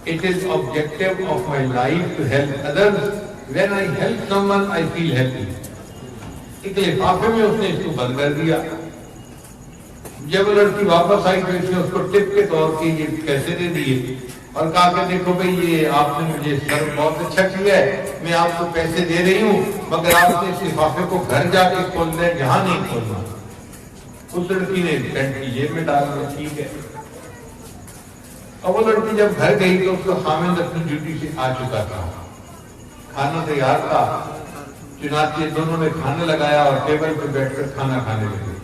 "It is objective of my life to help others. When I help someone, I feel happy." ایک لفافے میں اس نے اس کو بند کر دیا۔ جب وہ لڑکی واپس آئی تو اس نے اس کو ٹپ کے طور پہ یہ پیسے دے دیے اور کہا کہ دیکھو بھئی یہ آپ نے مجھے سر بہت اچھا کیا ہے، میں آپ کو پیسے دے رہی ہوں مگر آپ نے اس لفافے کو گھر جا کے کھولنا ہے، یہاں نہیں کھولنا۔ اس لڑکی نے پینٹ کی جیب میں ڈال دیا، ٹھیک ہے۔ اب وہ لڑکی جب گھر گئی تو اس کا خامد اپنی ڈیوٹی سے آ چکا تھا، کھانا تیار تھا، چنانچہ دونوں نے کھانے لگایا اور ٹیبل پہ بیٹھ کر کھانا کھانے لگے۔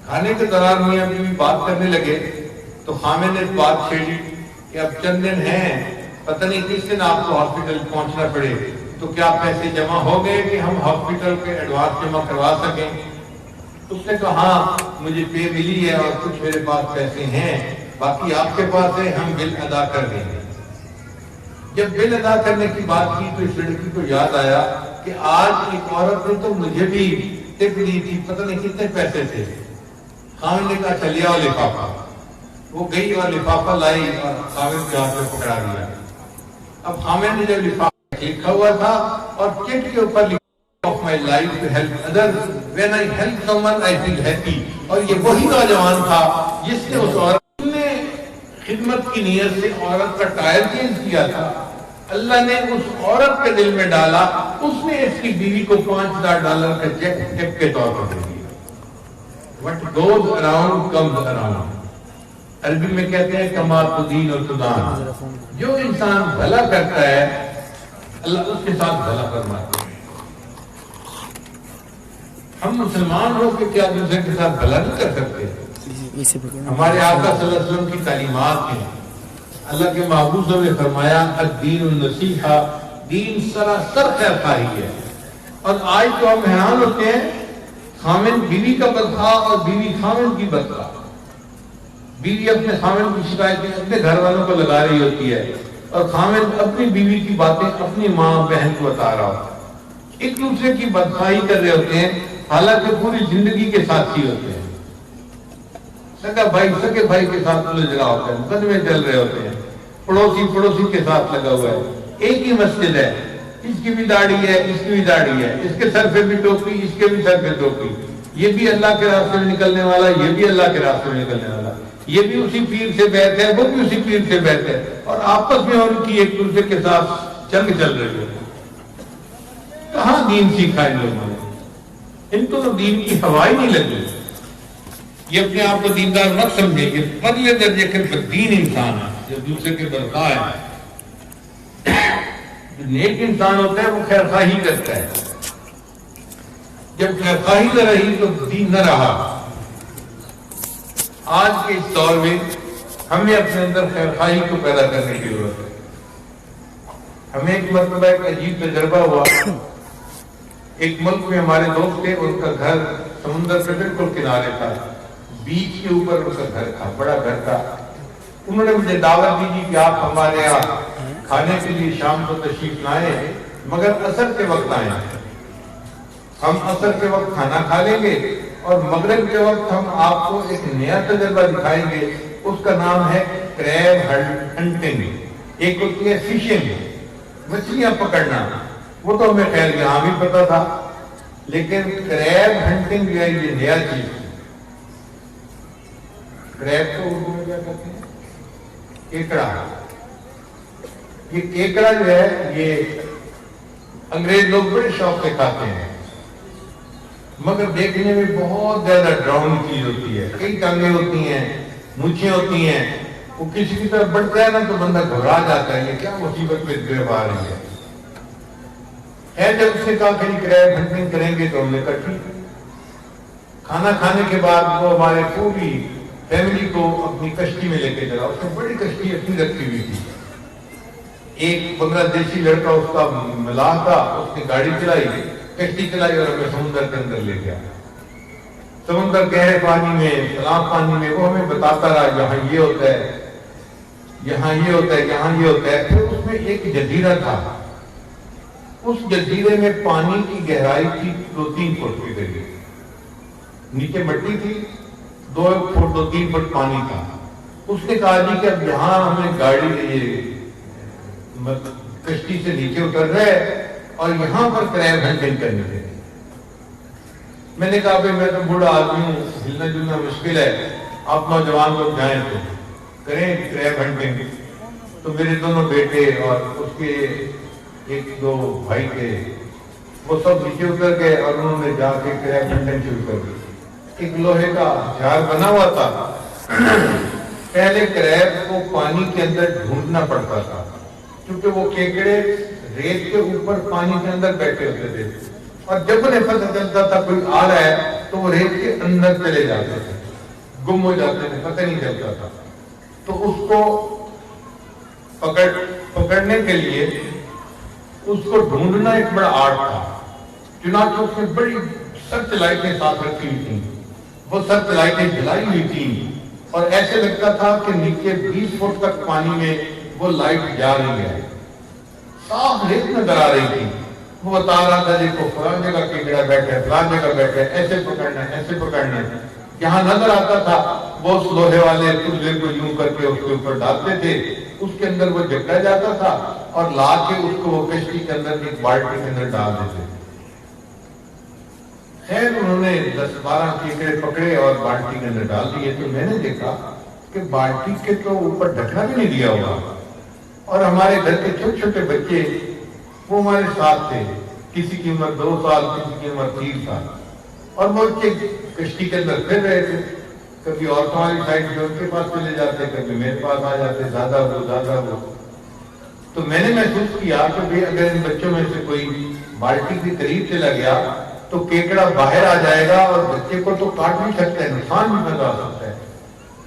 کھانے کے دوران میاں بیوی بات کرنے لگے تو خامد نے بات چھیڑی کہ اب چند دن ہیں، پتہ نہیں کس دن آپ کو ہاسپٹل پہنچنا پڑے، تو کیا پیسے جمع ہو گئے کہ ہم ہاسپٹل کے ایڈوانس جمع کروا سکیں؟ اس نے کہا ہاں مجھے پے ملی ہے اور کچھ میرے پاس پیسے ہیں، باقی آپ کے پاس ہے، ہم بل ادا کر دیں گے۔ جب بل ادا کرنے کی بات کی تو اس لڑکی کو یاد آیا کہ آج ایک عورت نے تو مجھے بھی ٹپ دی تھی، پتہ نہیں کتنے پیسے تھے. خاوند نے کہا چل آؤ لفافہ. وہ گئی اور لفافہ لائی اور خاوند کے ہاتھ میں پکڑا دیا. اب خاوند نے جب لفافہ لکھا ہوا تھا اور چٹ کے اوپر لکھا of my life to help others, when I help someone I feel happy. اور یہ وہی نوجوان تھا جس نے اس عورت نے خدمت کی نیت سے عورت کا ٹائر چینج کیا تھا. اللہ نے اس عورت کے دل میں ڈالا، اس نے اس کی بیوی کو $5,000 کا چیک ٹپ کے طور پر دے دیا. What goes around comes around. عربی میں کہتے ہیں کما تدین و تدان. جو انسان بھلا کرتا ہے اللہ اس کے ساتھ بھلا فرماتا ہے. ہم مسلمان ہو کے کیا دوسرے کے ساتھ بھلا نہیں کر سکتے؟ ہمارے آقا صلی اللہ علیہ وسلم کی تعلیمات ہیں. اللہ کے محبوب نے فرمایا الدین النصیحہ، دین سراسر خیر خواہی ہے. اور آج تو ہم حیران ہوتے ہیں، خامن بیوی کا بدخواہ اور بیوی خامن کی بدخواہ. بیوی اپنے خامن کی شکایتیں اپنے گھر والوں کو لگا رہی ہوتی ہے اور خامن اپنی بیوی کی باتیں اپنی ماں بہن کو بتا رہا ہوتا ہے. ایک دوسرے کی بدخواہی کر رہے ہوتے ہیں، حالانکہ پوری زندگی کے ساتھی ہوتے ہیں. سکے بھائی کے ساتھ لگا ہوتا ہے، مقدمے چل رہے ہوتے ہیں. پڑوسی کے ساتھ لگا ہوا ہے. ایک ہی مسجد ہے، اس کی بھی داڑھی ہے، اس کی بھی داڑھی ہے، اس کے سر پہ بھی ٹوپی، اس کے بھی سر پہ ٹوپی. یہ بھی اللہ کے راستے میں نکلنے والا، یہ بھی اللہ کے راستے میں نکلنے والا. یہ بھی اسی پیر سے بیعت ہے، وہ بھی اسی پیر سے بیعت ہے، اور آپس میں ان کی ایک دوسرے کے ساتھ جنگ چل رہی ہے. کہاں دین سیکھا ان لوگوں نے؟ ان کو تو دین کی ہوا ہی نہیں لگی. یہ اپنے آپ کو دیندار مت سمجھے، یہ پرلے درجے کے بددین انسان ہے جو دوسرے کے برخواہ ہے. نیک انسان ہوتا ہے وہ خیر خواہی کرتا ہے. جب خیر خواہی نہ رہی تو دین نہ رہا. آج کے اس دور میں ہمیں اپنے اندر خیر خواہی کو پیدا کرنے کی ضرورت ہے. ہمیں ایک مرتبہ ایک عجیب تجربہ ہوا. ایک ملک میں ہمارے دوست تھے، ان کا گھر سمندر کے بالکل کنارے تھا، بیچ کے اوپر ان کا گھر تھا، بڑا گھر تھا. انہوں نے مجھے دعوت دی کہ آپ ہمارے یہاں کھانے کے لیے شام کو تشریف لائیں، مگر عصر کے وقت آئیں. ہم عصر کے وقت کھانا کھا لیں گے اور مغرب کے وقت ہم آپ کو ایک نیا تجربہ دکھائیں گے. اس کا نام ہے کریب ہنٹنگ. ایک ہوتی ہے فشنگ، مچھلیاں پکڑنا. وہ تو ہمیں خیر یہاں بھی پتا تھا، لیکن کریب ہنٹنگ جو ہے یہ نیا چیز ہے. کریب کو اردو میں کیا کہتے ہیں؟ کیکڑا. یہ کیکڑا جو ہے یہ انگریز لوگ بڑے شوق سے کھاتے ہیں، مگر دیکھنے میں بہت زیادہ ڈراؤنی چیز ہوتی ہے. کئی ٹانگیں ہوتی ہیں، مونچھیں ہوتی ہیں. وہ کسی کی طرف بڑھتا ہے نا تو بندہ گھبرا جاتا ہے، یہ کیا مصیبت میں گرفت آ رہی ہے. جب اس نے کہا کہ کریب ہنٹنگ کریں گے تو ہم نے کہا ٹھیک. کھانا کھانے کے بعد وہ ہمارے پوری فیملی کو اپنی کشتی میں لے کے چلا. اس نے بڑی کشتی اپنی رکھی ہوئی تھی. ایک بنگلہ دیشی لڑکا اس کا ملاح تھا، اس نے گاڑی چلائی، کشتی چلائی اور ہمیں سمندر کے اندر لے گیا. سمندر گہرے پانی میں، سلام پانی میں وہ ہمیں بتاتا رہا یہاں یہ ہوتا ہے، یہاں یہ ہوتا ہے، یہاں یہ ہوتا ہے. پھر اس میں ایک جزیرہ تھا. اس جزیرے میں پانی کی گہرائی تھی 2-3 فٹ کی قریب. نیچے مٹی تھی، 2 فٹ 2-3 فٹ پانی تھا. اس نے کہا جی کہ اب یہاں ہمیں گاڑی کشتی سے نیچے اتر رہے اور یہاں پر کریب ہنٹنگ کرنی ہے. میں نے کہا میں تو بوڑھا آدمی ہوں، ہلنا جلنا مشکل ہے، آپ نوجوان لوگ جائیں تو کریں کریب ہنٹنگ. تو میرے دونوں بیٹے اور اس کے 1-2 بھائی تھے، وہ سب نیچے اتر گئے اور انہوں نے جا کے کریب ہنٹنگ شروع کر دی. ایک لوہے کا جال بنا ہوا تھا. پہلے کریب کو پانی کے اندر ڈھونڈنا پڑتا تھا کیونکہ وہ کیکڑے ریت کے اوپر پانی کے اندر بیٹھے ہوتے تھے، اور جب انہیں پتہ چلتا تھا کوئی آ رہا ہے تو وہ ریت کے اندر چلے جاتے تھے، گم ہو جاتے تھے، پتہ نہیں چلتا تھا. تو اس کو پکڑنے کے لیے اس کو ڈھونڈنا ایک بڑا آرٹ تھا. چنانچہ اس نے بڑی سرچ لائٹیں ساتھ رکھی ہوئی تھیں. وہ سرچ لائٹیں جلائی ہوئی تھیں اور ایسے لگتا تھا کہ نیچے 20 فٹ تک پانی میں وہ لائٹ جا رہی ہے. صاف ریت نظر آ رہی تھی. وہ بتا رہا تھا دیکھو فلان جگہ کیکڑا بیٹھے ہیں، فلان جگہ بیٹھے ہیں، ایسے پکڑنا ہے، ایسے پکڑنا ہے. جہاں نظر آتا تھا وہ اس لوہے والے تلے کو یوں کر کے اس کے اوپر ڈالتے تھے، اس کے اندر وہ جکڑا جاتا تھا اور لا کے اس کو وہ کشتی کے اندر ایک بالٹی کے اندر ڈال دیتے. خیر انہوں نے 10-12 کیکڑے پکڑے اور بالٹی کے اندر ڈال دیے. تو میں نے دیکھا کہ بالٹی کے تو اوپر ڈھکنا بھی نہیں دیا ہوا، اور ہمارے گھر کے چھوٹے چھوٹے بچے وہ ہمارے ساتھ تھے، کسی کی عمر 2 سال، کسی کی عمر 3 سال، اور وہ کشتی کے اندر پھر رہے تھے. کبھی عورتوں والی سائڈ جو ان کے پاس چلے جاتے، کبھی میرے پاس آ جاتے، زیادہ ہو. تو میں نے محسوس کیا کہ بھئی اگر ان بچوں میں سے کوئی بالٹی کے قریب چلا گیا تو کیکڑا باہر آ جائے گا اور بچے کو تو کاٹ بھی سکتا ہے، نقصان بھی پیدا ہو سکتا ہے.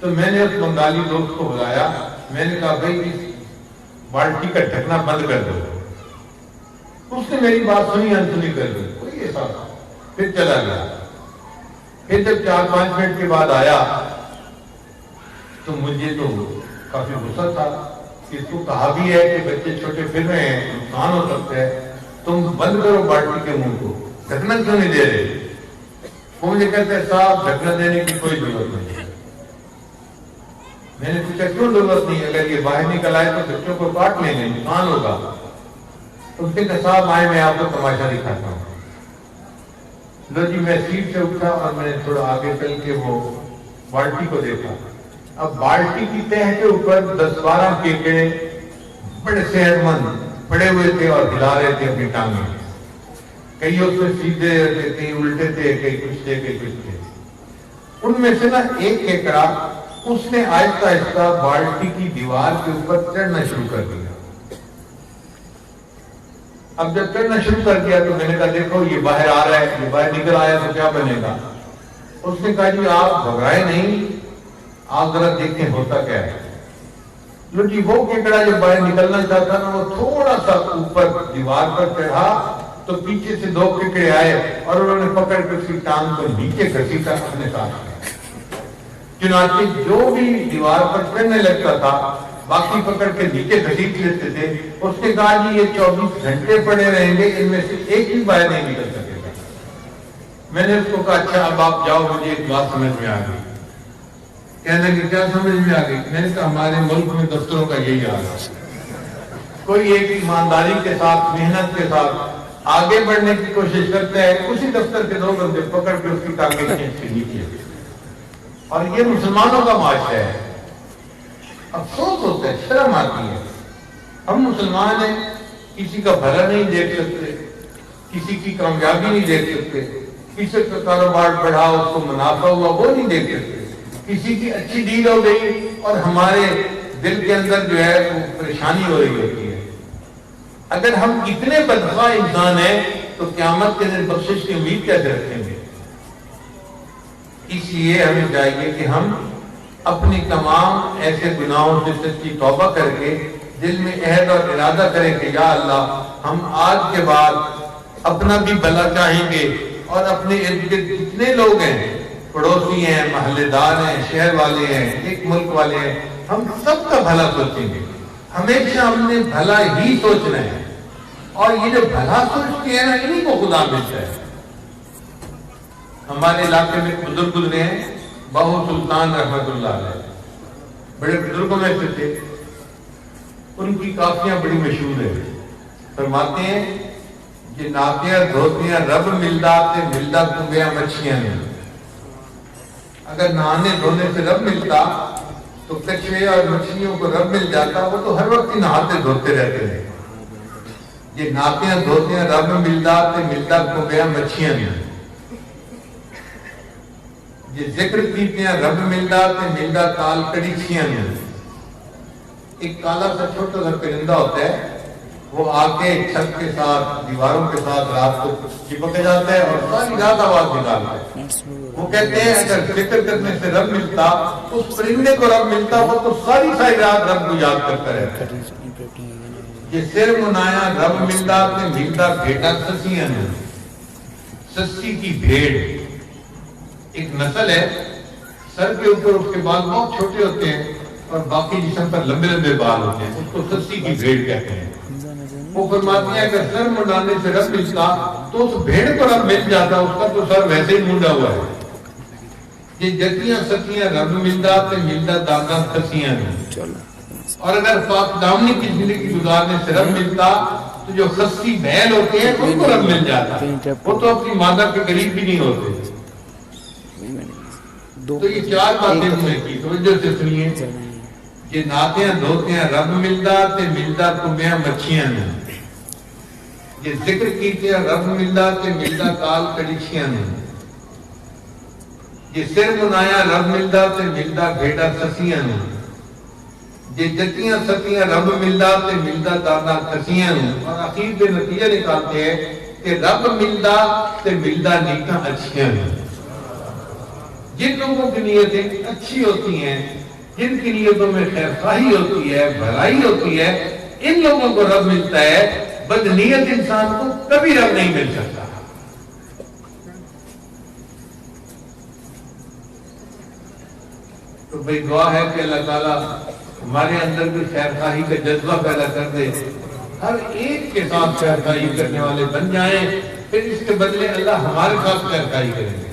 تو میں نے اس بنگالی دوست کو بلایا، میں نے کہا بھئی اس بالٹی کا ڈھکنا بند کر دو. اس نے میری بات سنی، انسنی کر دی، کوئی ایسا. پھر چلا گیا. پھر جب 4-5 منٹ کے بعد آیا تو مجھے تو کافی غصہ تھا کہ اس کو کہا بھی ہے کہ بچے چھوٹے پھر رہے ہیں، نقصان ہو سکتا ہے، تم بند کرو بالٹی کے منہ کو، ڈھکنا کیوں نہیں دے رہے؟ وہ مجھے کہتے ہیں صاحب ڈھکنا دینے کی کوئی ضرورت نہیں ہے. میں نے پوچھا کیوں ضرورت نہیں؟ اگر یہ باہر نکل آئے تو بچوں کو کاٹ لیں گے، نقصان ہوگا. اس نے کہا صاحب آئے میں آپ کو تماشا دکھاتا ہوں. لو جی میں سیٹ سے اٹھا اور میں نے تھوڑا آگے چل کے وہ بالٹی کو دیکھا. اب بالٹی کی تہ کے اوپر 10-12 کیکڑے بڑے صحت مند پڑے ہوئے تھے اور ہلا رہے تھے اپنی ٹانگیں. کئی اس میں سیدھے تھے، کئی الٹے تھے، کئی کچھ تھے، کئی کچھ تھے. ان میں سے نا ایک کیکڑا اس نے آہستہ آہستہ بالٹی کی دیوار کے اوپر چڑھنا شروع کر دیا. اب جب چڑھنا شروع کر دیا تو میں نے کہا دیکھو یہ باہر آ رہا ہے، یہ باہر نکل آیا تو کیا بنے گا؟ اس نے کہا جی آپ گھبرائے نہیں، آپ ذرا دیکھیں ہوتا کیا ہے. لو جی وہ کیکڑا جب باہر نکلنا چاہتا نا وہ تھوڑا سا اوپر دیوار پر چڑھا تو پیچھے سے 2 کیکڑے آئے اور انہوں نے پکڑ کے اس کی ٹانگ کو نیچے گھسیٹا اپنے ساتھ. چنانچہ جو بھی دیوار پر چڑھنے لگتا تھا باقی پکڑ کے نیچے گھسیٹ لیتے تھے. اس نے کہا جی یہ 24 گھنٹے پڑے رہیں گے، ان میں سے ایک ہی باہر نہیں نکل سکے گا. میں نے اس کو کہا اچھا اب آپ جاؤ، مجھے ایک بات سمجھ میں آ گئی. کہنے لگے کیا سمجھ میں آ گئی؟ میں نے کہا ہمارے ملک میں دفتروں کا یہی حال ہے. کوئی ایک ایمانداری کے ساتھ، محنت کے ساتھ آگے بڑھنے کی کوشش کرتا ہے، اسی دفتر کے 2 بندے پکڑ کے اس کی ٹانگیں کھینچ کے نیچے. اور یہ مسلمانوں کا معاشرہ ہے. افسوس ہوتا ہے، شرم آتی ہے. ہم مسلمان ہیں، کسی کا بھلا نہیں دیکھ سکتے، کسی کی کامیابی نہیں دیکھ سکتے، کسی کا کاروبار بڑھا اس کو منافع ہوا وہ نہیں دیکھ سکتے، کسی کی اچھی ڈیل ہو گئی اور ہمارے دل کے اندر جو ہے وہ پریشانی ہو رہی ہوتی ہے. اگر ہم اتنے بدخواہ انسان ہیں تو قیامت کے دن بخشش کی امید کیسے رکھیں گے؟ اس لیے ہمیں چاہیے کہ ہم اپنی تمام ایسے گناہوں سے سچی توبہ کر کے دل میں عہد اور ارادہ کریں کہ یا اللہ ہم آج کے بعد اپنا بھی بھلا چاہیں گے اور اپنے ارد گرد جتنے لوگ ہیں، پڑوسی ہیں، محلے دار ہیں، شہر والے ہیں، ایک ملک والے ہیں، ہم سب کا بھلا سوچیں گے. ہمیشہ ہم نے بھلا ہی سوچنا ہے، اور یہ جو بھلا سوچتے ہیں نا انہیں کو خدا ملتا ہے. ہمارے علاقے میں ایک بزرگ گزرے ہیں، بہو سلطان رحمت اللہ علیہ، بڑے بزرگوں میں سے تھے. ان کی کافیاں بڑی مشہور ہیں. فرماتے ہیں کہ ناتیاں دھوتیاں رب ملدا تے ملدا کنبیاں مچھیاں نے. اگر نہانے دھونے سے رب ملتا تو کچھوے اور مچھلیوں کو رب مل جاتا، وہ تو ہر وقت ہی نہاتے دھوتے رہتے ہیں. یہ ناتیاں دھوتیاں رب ملدا تے ملدا کنبیاں مچھیاں نے. یہ ذکر کیتیاں رب ملدا تے ملدا تال کڑی چھیاں نے. ایک کالا سا چھوٹا سا پرندہ ہوتا ہے، وہ آ کے چھت کے ساتھ دیواروں کے ساتھ رات کو چپک جاتا ہے اور ساری رات آواز نکالتا ہے. وہ کہتے ہیں اگر ذکر کرنے سے رب ملتا، اس پرندے کو رب ملتا، وہ تو ساری رات رب کو یاد کرتا رہتا ہے. یہ سر منایا رب ملدا تے ملدا بھیڑا سسیاں نے. سسی کی بھیڑ ایک نسل ہے، سر کے اوپر اس کے بال بہت چھوٹے ہوتے ہیں اور باقی جسم پر لمبے لمبے بال ہوتے ہیں، اس کو سسی کی بھیڑ کہتے ہیں. وہ فرماتی ہیں کہ سر منڈانے سے رب ملتا تو اس بھیڑ کو رب مل جاتا، اس کا تو سر ویسے ہی منڈا ہوا ہے۔ یہ جتیاں ستیاں رب ملتا تے ملتا دادا کسیاں نے، اور اگر پاک دامنی کی زندگی گزارنے سے رب ملتا تو جو خصی بیل ہوتے ہیں ان کو رب مل جاتا، وہ تو اپنی مادہ کے قریب بھی نہیں ہوتے۔ تو یہ چار باتیں انہیں کی توجہ سے سنیے، یہ ناتیاں دھوتیاں رب ملتا تے ملتا تمہیں مچھیاں نے، یہ ذکر کیتیاں رب ملتا تے ملتا کال کڑیچیاں نے، یہ سر منایا رب ملتا تے ملتا گھیٹا سسیاں نے، یہ جتیاں ستیاں رب ملتا تے ملتا دادا کسیاں نے، اور اخیر پہ نتیجہ نکالتے ہیں کہ رب ملتا تے ملتا نیکاں اچھیاں نے۔ جن لوگوں کی نیتیں اچھی ہوتی ہیں، جن کی نیتوں میں خیر خواہی ہوتی ہے، بھلائی ہوتی ہے، ان لوگوں کو رب ملتا ہے، بد نیت انسان کو کبھی رب نہیں مل سکتا۔ تو بھئی دعا ہے کہ اللہ تعالیٰ ہمارے اندر بھی خیر خواہی کا جذبہ پیدا کر دے، ہر ایک کے ساتھ خیر خواہی کرنے والے بن جائیں، پھر اس کے بدلے اللہ ہمارے ساتھ خیر خواہی کریں گے۔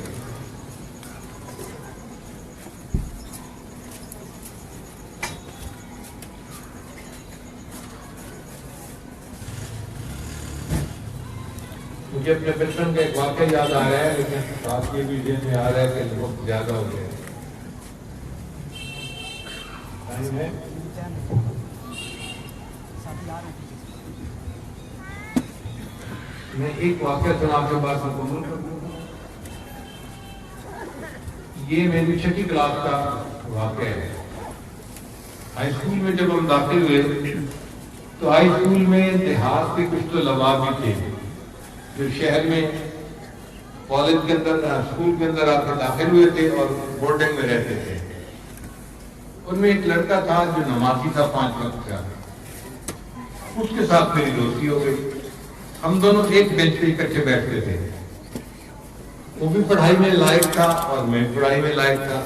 مجھے اپنے بچپن کا ایک واقعہ یاد آ رہا ہے، لیکن ساتھ یہ بھی ذہن میں آ رہا ہے کہ وقت زیادہ ہو گیا ہے۔ میں ایک واقعہ سنا کے بعد مکمل کر دوں گا۔ یہ میری 6ٹھی کلاس کا واقعہ ہے۔ ہائی اسکول میں جب ہم داخل ہوئے تو ہائی اسکول میں دیہات کے کچھ تو طلباء بھی تھے جو شہر میں کالج کے اندر اسکول کے اندر آ کے داخل ہوئے تھے اور بورڈنگ میں رہتے تھے۔ ان میں ایک لڑکا تھا جو نمازی تھا 5 وقت کا، اس کے ساتھ میری دوستی ہو گئی۔ ہم دونوں ایک بینچ پہ اکٹھے بیٹھتے تھے، وہ بھی پڑھائی میں لائق تھا اور میں پڑھائی میں لائق تھا،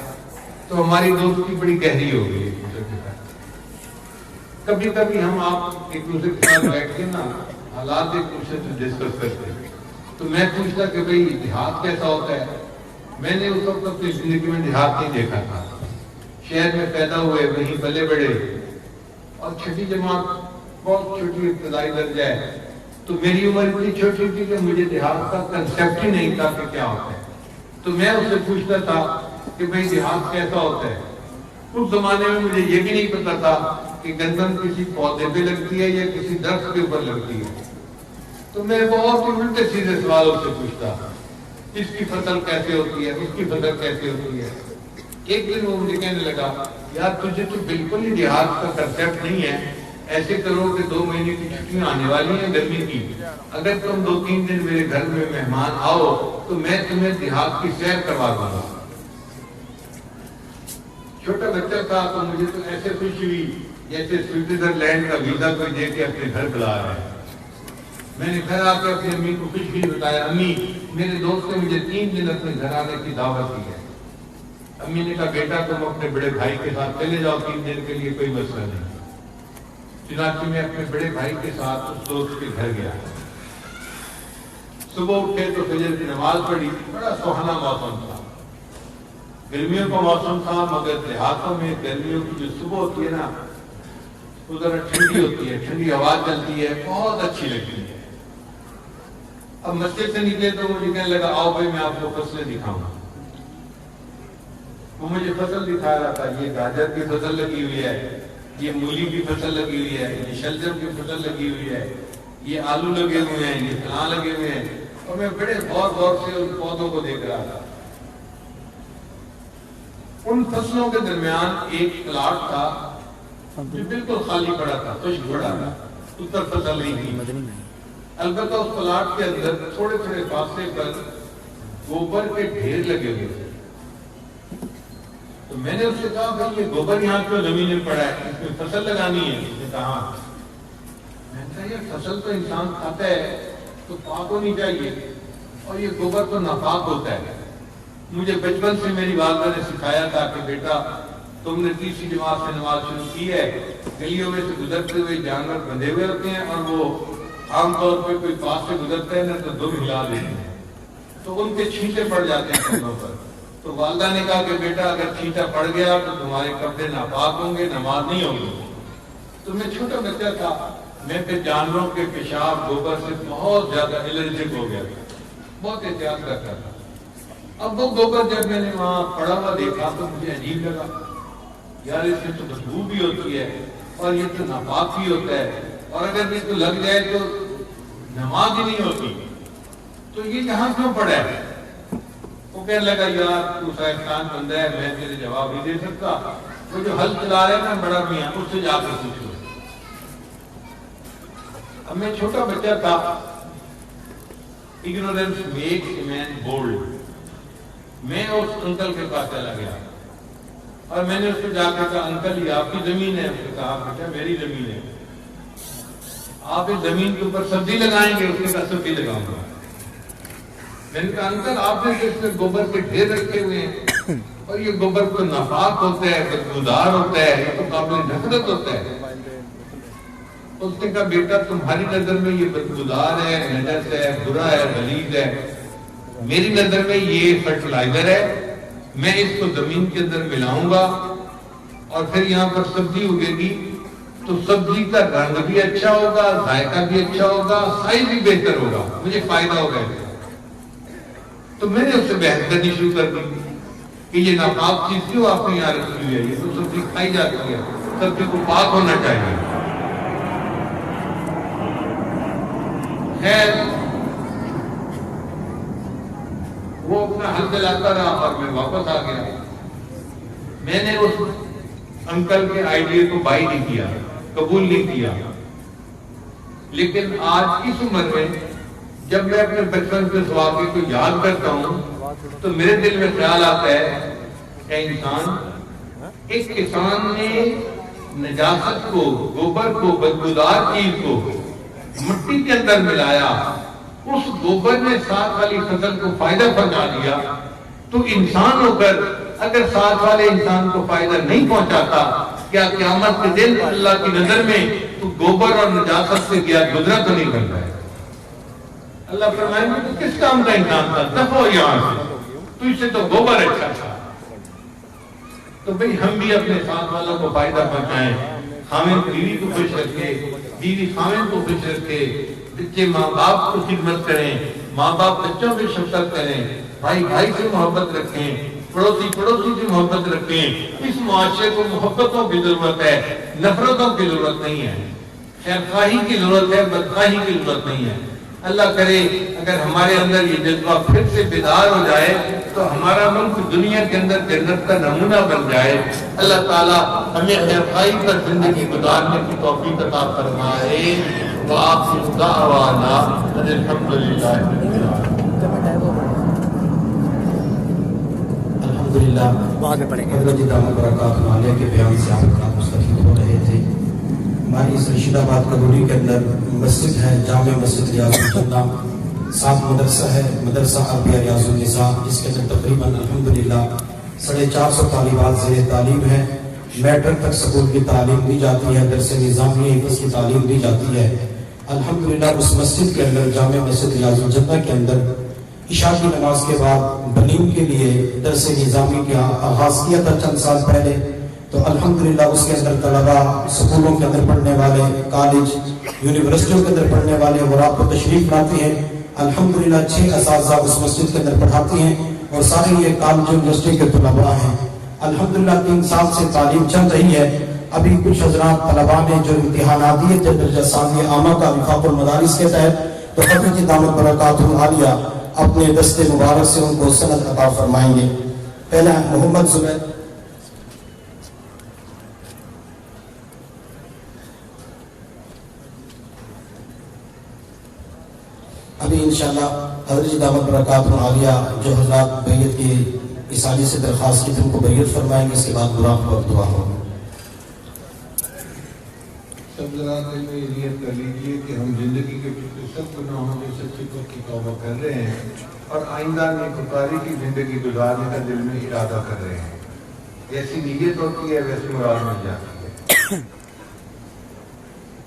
تو ہماری دوستی بڑی گہری ہو گئی ایک دوسرے کے ساتھ۔ کبھی کبھی ہم آپ ایک دوسرے کے ساتھ بیٹھ کے نا حالات ایک دوسرے سے ڈسکس کرتے ہیں، تو میں پوچھتا کہ بھئی دیہات کیسا ہوتا ہے۔ میں نے اس وقت اپنی زندگی میں دیہات نہیں دیکھا تھا، شہر میں پیدا ہوئے، وہیں پلے بڑے، اور 6ٹھی جماعت بہت چھوٹی ابتدائی درجہ ہے، تو میری عمر اتنی چھوٹی تھی کہ مجھے دیہات کا کنسیپٹ ہی نہیں تھا کہ کیا ہوتا ہے۔ تو میں اس سے پوچھتا تھا کہ بھئی دیہات کیسا ہوتا ہے۔ اس زمانے میں مجھے یہ بھی نہیں پتا تھا کہ گندم کسی پودے پہ لگتی ہے یا کسی درخت کے اوپر لگتی ہے، تو میں بہت ہی الٹے سیدھے سوالوں سے پوچھتا، اس کی فصل کیسے ہوتی ہے، اس کی فصل کیسے ہوتی ہے۔ ایک دن وہ مجھے کہنے لگا، یار تجھے تو بالکل ہی دیہات کا کنسیپٹ نہیں ہے، ایسے کرو کہ 2 مہینے کی چھٹیاں آنے والی ہیں گرمی کی، اگر تم 2-3 دن میرے گھر میں مہمان آؤ تو میں تمہیں دیہات کی سیر کروا دوں گا۔ چھوٹا بچہ تھا تو مجھے تو ایسے خوشی ہوئی جیسے سوئٹزرلینڈ کا ویزا کوئی دے کے اپنے گھر بلا رہا ہے۔ میں نے گھر آ کے اپنی امی کو خوشی بتایا، امی میرے دوست نے مجھے 3 دن اپنے گھر آنے کی دعوت دی ہے۔ امی نے کہا بیٹا تم اپنے بڑے بھائی کے ساتھ چلے جاؤ 3 دن کے لیے، کوئی مسئلہ نہیں۔ چنانچہ میں اپنے بڑے بھائی کے ساتھ اس دوست کے گھر گیا۔ صبح اٹھے تو فجر کی نماز پڑھی، بڑا سہانا موسم تھا، گرمیوں کا موسم تھا، مگر دیہاتوں میں گرمیوں کی جو صبح ہوتی ہے نا وہ ذرا ٹھنڈی ہوتی ہے، ٹھنڈی ہوا چلتی ہے، بہت اچھی لگتی ہے۔ اب مسجد سے نکلے تو مجھے کہنے لگا آؤ بھائی میں آپ کو فصلیں دکھاؤں گا۔ وہ مجھے فصل دکھا رہا تھا، یہ گاجر کی فصل لگی ہوئی ہے، یہ مولی کی فصل لگی ہوئی ہے، یہ شلجم کی فصل لگی ہوئی ہے، یہ آلو لگے ہوئے ہیں، یہ فلاں لگے ہوئے ہیں، اور میں بڑے غور سے ان پودوں کو دیکھ رہا تھا۔ ان فصلوں کے درمیان ایک پلاٹ تھا جو بالکل خالی پڑا تھا، خشک پڑا تھا، اس پر فصل نہیں تھی۔ البتہ اس پلاٹ کے اندر تھوڑے تھوڑے فاصلے پر گوبر کے ڈھیر لگے ہوئے تھے۔ تو میں نے اس سے کہا بھائی یہ گوبر یہاں کیوں زمین میں پڑا ہے، اس میں فصل لگانی ہے۔ اس نے کہا میں نے کہا یہ فصل تو انسان کھاتا ہے تو پاک ہونی چاہیے، اور یہ گوبر تو ناپاک ہوتا ہے۔ مجھے بچپن سے میری والدہ نے سکھایا تھا کہ بیٹا تم نے 3ری جماعت سے نماز شروع کی ہے، گلیوں میں سے گزرتے ہوئے جانور بندھے ہوئے ہوتے ہیں اور وہ عام طور پہ کوئی پاس سے گزرتے ہیں نا تو دم ہلا دیتے ہیں تو ان کے چھینٹے پڑ جاتے ہیں کپڑوں پر. تو والدہ نے کہا کہ بیٹا اگر چھینٹا پڑ گیا تو تمہارے کپڑے ناپاک ہوں گے, نماز نہیں ہوگی. تو میں چھوٹا بچہ تھا, میں پھر جانوروں کے پیشاب گوبر سے بہت زیادہ الرجک ہو گیا, بہت احتیاط کرتا تھا. اب وہ گوبر جب میں نے وہاں پڑا ہوا دیکھا تو مجھے عجیب لگا, یار اس میں تو بدبو بھی ہوتی ہے اور یہ تو ناپاک بھی ہوتا ہے, اور اگر یہ تو لگ جائے تو نماز ہی نہیں ہوتی, تو یہ یہاں کیوں پڑا ہے؟ وہ کہنے لگا یار تو سائنسدان بندہ ہے, میں تیرے جواب نہیں دے سکتا, وہ جو حل چلا رہے ہیں نا بڑا میاں اس سے جا کر پوچھو. اب میں چھوٹا بچہ تھا, ignorance makes a man bold. میں اس انکل کے پاس چلا گیا اور میں نے اس کو جا کے کہا انکل یہ آپ کی زمین ہے؟ اس نے کہا بیٹا میری زمین ہے. آپ اس زمین کے اوپر سبزی لگائیں گے؟ اس نے کہا سبزی لگاؤں گا. میں نے کہا انکل آپ نے اس میں گوبر کے ڈھیر رکھے ہوئے ہیں اور یہ گوبر کو ناپاک ہوتا ہے, بدبودار ہوتا ہے, یہ تو قابل نفرت ہوتا ہے. اس نے کہا بیٹا تمہاری نظر میں یہ بدبودار ہے, نجس ہے, برا ہے, غلیظ ہے, میری نظر میں یہ فرٹیلائزر ہے, میں اس کو زمین کے اندر ملاؤں گا اور پھر یہاں پر سبزی اگے گی تو سبزی کا رنگ بھی اچھا ہوگا, ذائقہ بھی اچھا ہوگا, سائز بھی بہتر ہوگا, مجھے فائدہ ہوگا. تو میں نے اس سے بحث کرنی شروع کر دی کہ یہ ناپاک چیز کیوں آپ نے یہاں رکھی ہوئی ہے, یہ تو سبزی کھائی جاتی ہے, سبزی کو پاک ہونا چاہیے. خیر وہ اپنا حل دلاتا رہا اور میں واپس آ گیا. میں نے اس انکل کے آئیڈیا کو بائی نہیں کیا, قبول نہیں کیا. لیکن آج اس عمر میں جب میں اپنے بچپن کے واقعے کو یاد کرتا ہوں تو میرے دل میں خیال آتا ہے کہ ایک کسان نے نجاست کو, گوبر کو, بدبودار چیز کو مٹی کے اندر ملایا, اس گوبر نے ساتھ والی فصل کو فائدہ پہنچا دیا. تو انسان ہو کر اگر ساتھ والے انسان کو فائدہ نہیں پہنچاتا, کیا قیامت کے دن اللہ کی نظر میں تو گوبر اور نجاست سے گیا گزرا تو نہیں کرتا ہے؟ اللہ فرمائیں گے تو کس کام کا انسان تھا, دفعو یہاں سے, تو اس سے تو گوبر اچھا تھا. تو بھئی ہم بھی اپنے ساتھ والوں کو فائدہ پہنچائیں, خاوند بیوی کو خوش رکھے, بیوی خاوند کو خوش رکھے, بچے ماں باپ کو خدمت کریں, ماں باپ بچوں پہ شفقت کریں, بھائی بھائی سے محبت رکھیں, پڑوسی پڑوسی سے محبت رکھیں. اس معاشرے کو محبتوں کی ضرورت ہے, نفرتوں کی ضرورت نہیں ہے, خیر خواہی کی ضرورت ہے, بدخواہی کی ضرورت نہیں ہے. اللہ کرے اگر ہمارے اندر یہ جذبہ پھر سے بیدار ہو جائے تو ہمارا ملک دنیا کے اندر جنت کا نمونہ بن جائے. اللہ تعالیٰ ہمیں خیر خواہی پر زندگی گزارنے کی توفیق عطا فرمائے. وآخر دعوانا ان الحمدللہ. الحمدللہ حضرت دامت برکاتہ عالیہ کے بیان سے آپ مستفید ہو رہے تھے. ہماری اس رشید آباد کالونی کے اندر مسجد ہے, جامع مسجد ریاض الجنہ, ساتھ مدرسہ ہے, مدرسہ عربیہ ریاض النساء, جس کے اندر تقریباً الحمدللہ 450 طالبات زیر تعلیم ہیں. میٹرک تک سکول کی تعلیم دی جاتی ہے, درس نظامی حفظ کی تعلیم دی جاتی ہے. الحمدللہ اس مسجد کے اندر, جامع مسجد ریاض الجنہ کے اندر, عشاء کی نماز کے بعد بنین کے لیے درس نظامی کا آغاز کیا تھا چند سال پہلے. تو الحمدللہ اس کے اندر طلباء, سکولوں کے اندر پڑھنے والے, کالج یونیورسٹیوں کے اندر پڑھنے والے اور آپ کو تشریف لاتے ہیں. الحمدللہ 6 اساتذہ اس مسجد کے اندر پڑھاتے ہیں اور سارے یہ کالج یونیورسٹی کے طلباء ہیں. الحمدللہ 3 سال سے تعلیم چل رہی ہے. ابھی کچھ حضرات طلباء نے جو امتحانات دیے تھے درجہ ثانویہ عامہ کا وفاق المدارس کے تحت, تو حضرت دامت برکاتہ عالیہ اپنے دست مبارک سے ان کو سند عطا فرمائیں گے. پہلا محمد زبیر. ابھی انشاءاللہ حضرت دامت برکاتہ عالیہ جو حضرات بیعت کی اسالی سے درخواست کی تھی ان کو بیعت فرمائیں گے. اس کے بعد قرآن وقت دعا ہوگا. سب ذرا دل میں یہ نیت کر لیجیے کہ ہم زندگی کے پچھلے سب گناہوں سے سچی پکی توبہ کر رہے ہیں اور آئندہ نیکوکاری کی زندگی گزارنے کا دل میں ارادہ کر رہے ہیں. جیسی نیت ہوتی ہے ویسی مراد مل جاتی ہے.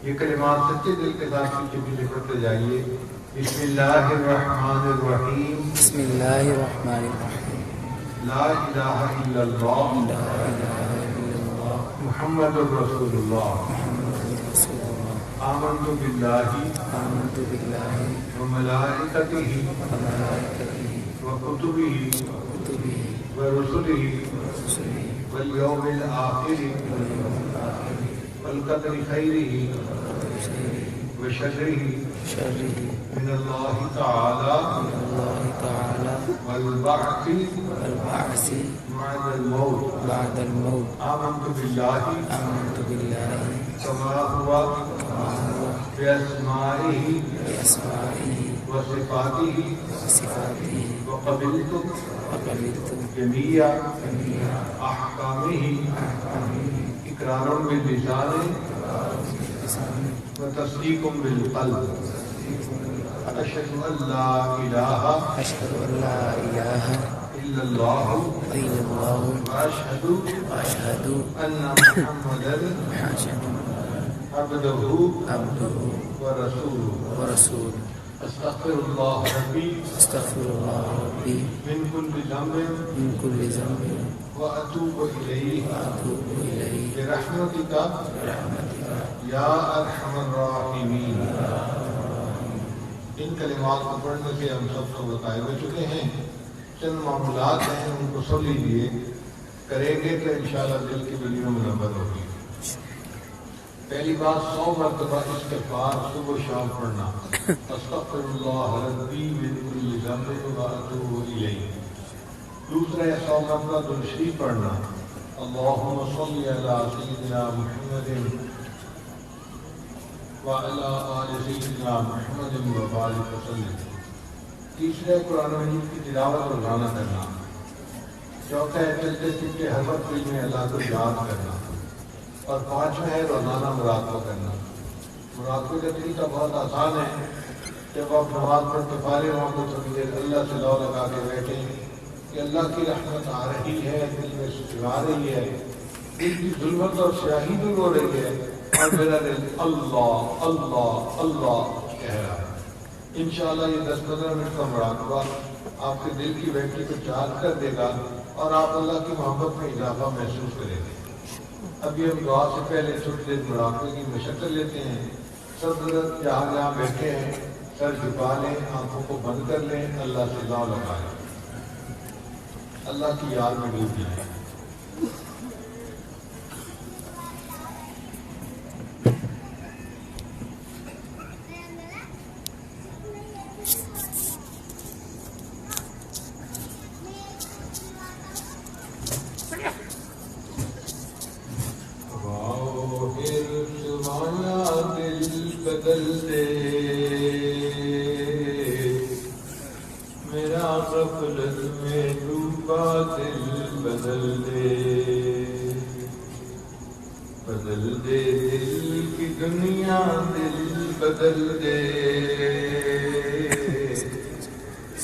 یہ کلمات سچے دل کے ساتھ پیچھے پیچھے پڑھتے جائیے. بسم اللہ الرحمن الرحیم. بسم اللہ الرحمن الرحیم. لا الہ الا اللہ محمد رسول اللہ. آمنت باللہ وملائکتہ وکتبہ ورسلہ والیوم الآخر والقدر خیرہ وشرہ من اللہ تعالی والبعث بعد الموت. آمنت باللہ كما هو بأسمائه وصفاته وقبلت جميع أحكامه إقرار باللسان وتصديق بالقلب. أشهد أن لا إله إلا الله وأشهد أن محمدا عبده ورسوله. استغفر الله ربي من كل ذنب وأتوب إليه برحمتك يا أرحم الراحمين. ان کلمات کو پڑھنے سے ہم سب کو بتائے ہوئے چکے ہیں. چند معاملات ہیں ان کو سن لیجیے. کریں گے تو انشاءاللہ دل کی گلیوں میں نمبر ہوگی. پہلی بات 100 مرتبہ استغفار صبح و شام پڑھنا. استغفر اللہ ربی من کل ذنب واتوب الیہ. دوسرا 100 مرتبہ درود شریف پڑھنا. اللہم صلی علی سیدنا محمد وعلی آل سیدنا محمد وبارک وسلم. تیسرا قرآن مجید کی تلاوت روزانہ کرنا. چوتھا ہے چلتے پھرتے ہر وقت میں اللہ کو یاد کرنا. اور پانچواں ہے روزانہ مراقبہ کرنا. مراقبے کا طریقہ بہت آسان ہے. جب آپ نماز پڑھ کے فارغ ہوں تو تھوڑی دیر اللہ سے لو لگا کے بیٹھیں کہ اللہ کی رحمت آ رہی ہے, دل میں سکھا رہی ہے, دل کی ظلمت اور سیاہی دور ہو رہی ہے اور میرا دل اللہ اللہ اللہ کہہ رہا ہے. انشاءاللہ یہ 10-15 منٹ کا مراقبہ آپ کے دل کی بیٹری کو چارج کر دے گا اور آپ اللہ کی محبت میں اضافہ محسوس کریں گے. ابھی ہم دعا سے پہلے تھوڑی دیر مراقبے کی مشقت لیتے ہیں. سب جہاں بیٹھے ہیں سر جھکا لیں, آنکھوں کو بند کر لیں, اللہ سے لا لگا لیں, اللہ کی یاد میں ڈوب جائیں. بدل دے میرا غفلت میں ڈوبا دل, بدل دے بدل دے دل کی دنیا, دل بدل دے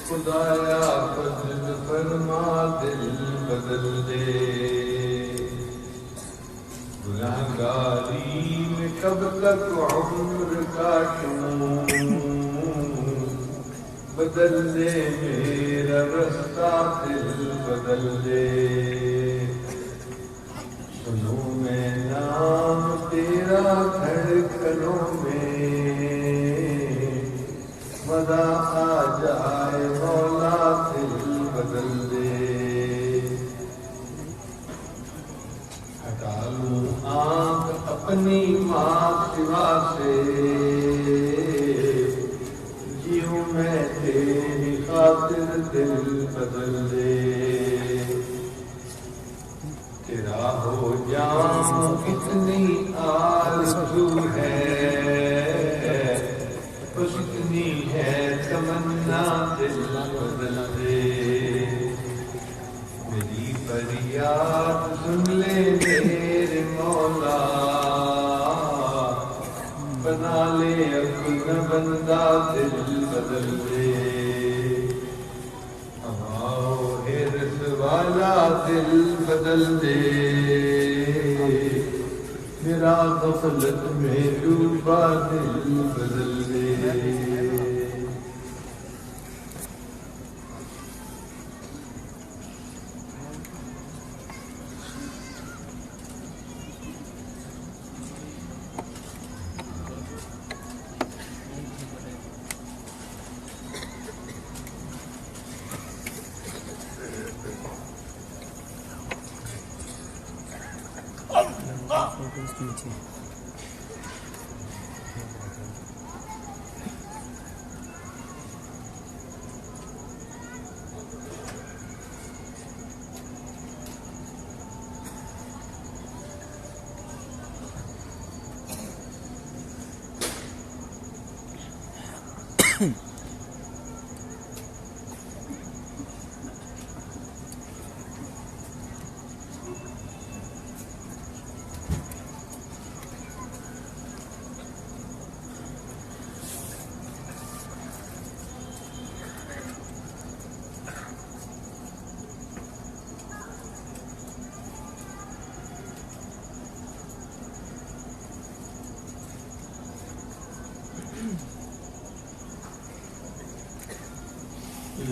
خدایا فضل فرما, دل بدل دے. گناہگاری میں کب تک عمر کاٹوں, بدل دے میرا رستہ, دل بدل دے. سنوں میں نام تیرا دھڑکنوں میں, مزہ آ جائے مولا, دل بدل دے. ہٹا لوں آنکھ اپنی ماں سوا سے, جیوں میں تیری خاطر, دل بدل دے. تیرا ہو جاؤں کتنی آرزو ہے, بس اتنی ہے تمنا, دل بدل دے. میری فریاد سن لے میرے مولا, بنا لے اپنا بندہ, دل بدل دے. ہمارا حرص والا دل بدل دے, میرا غفلت میں ڈوبا دل بدل دے.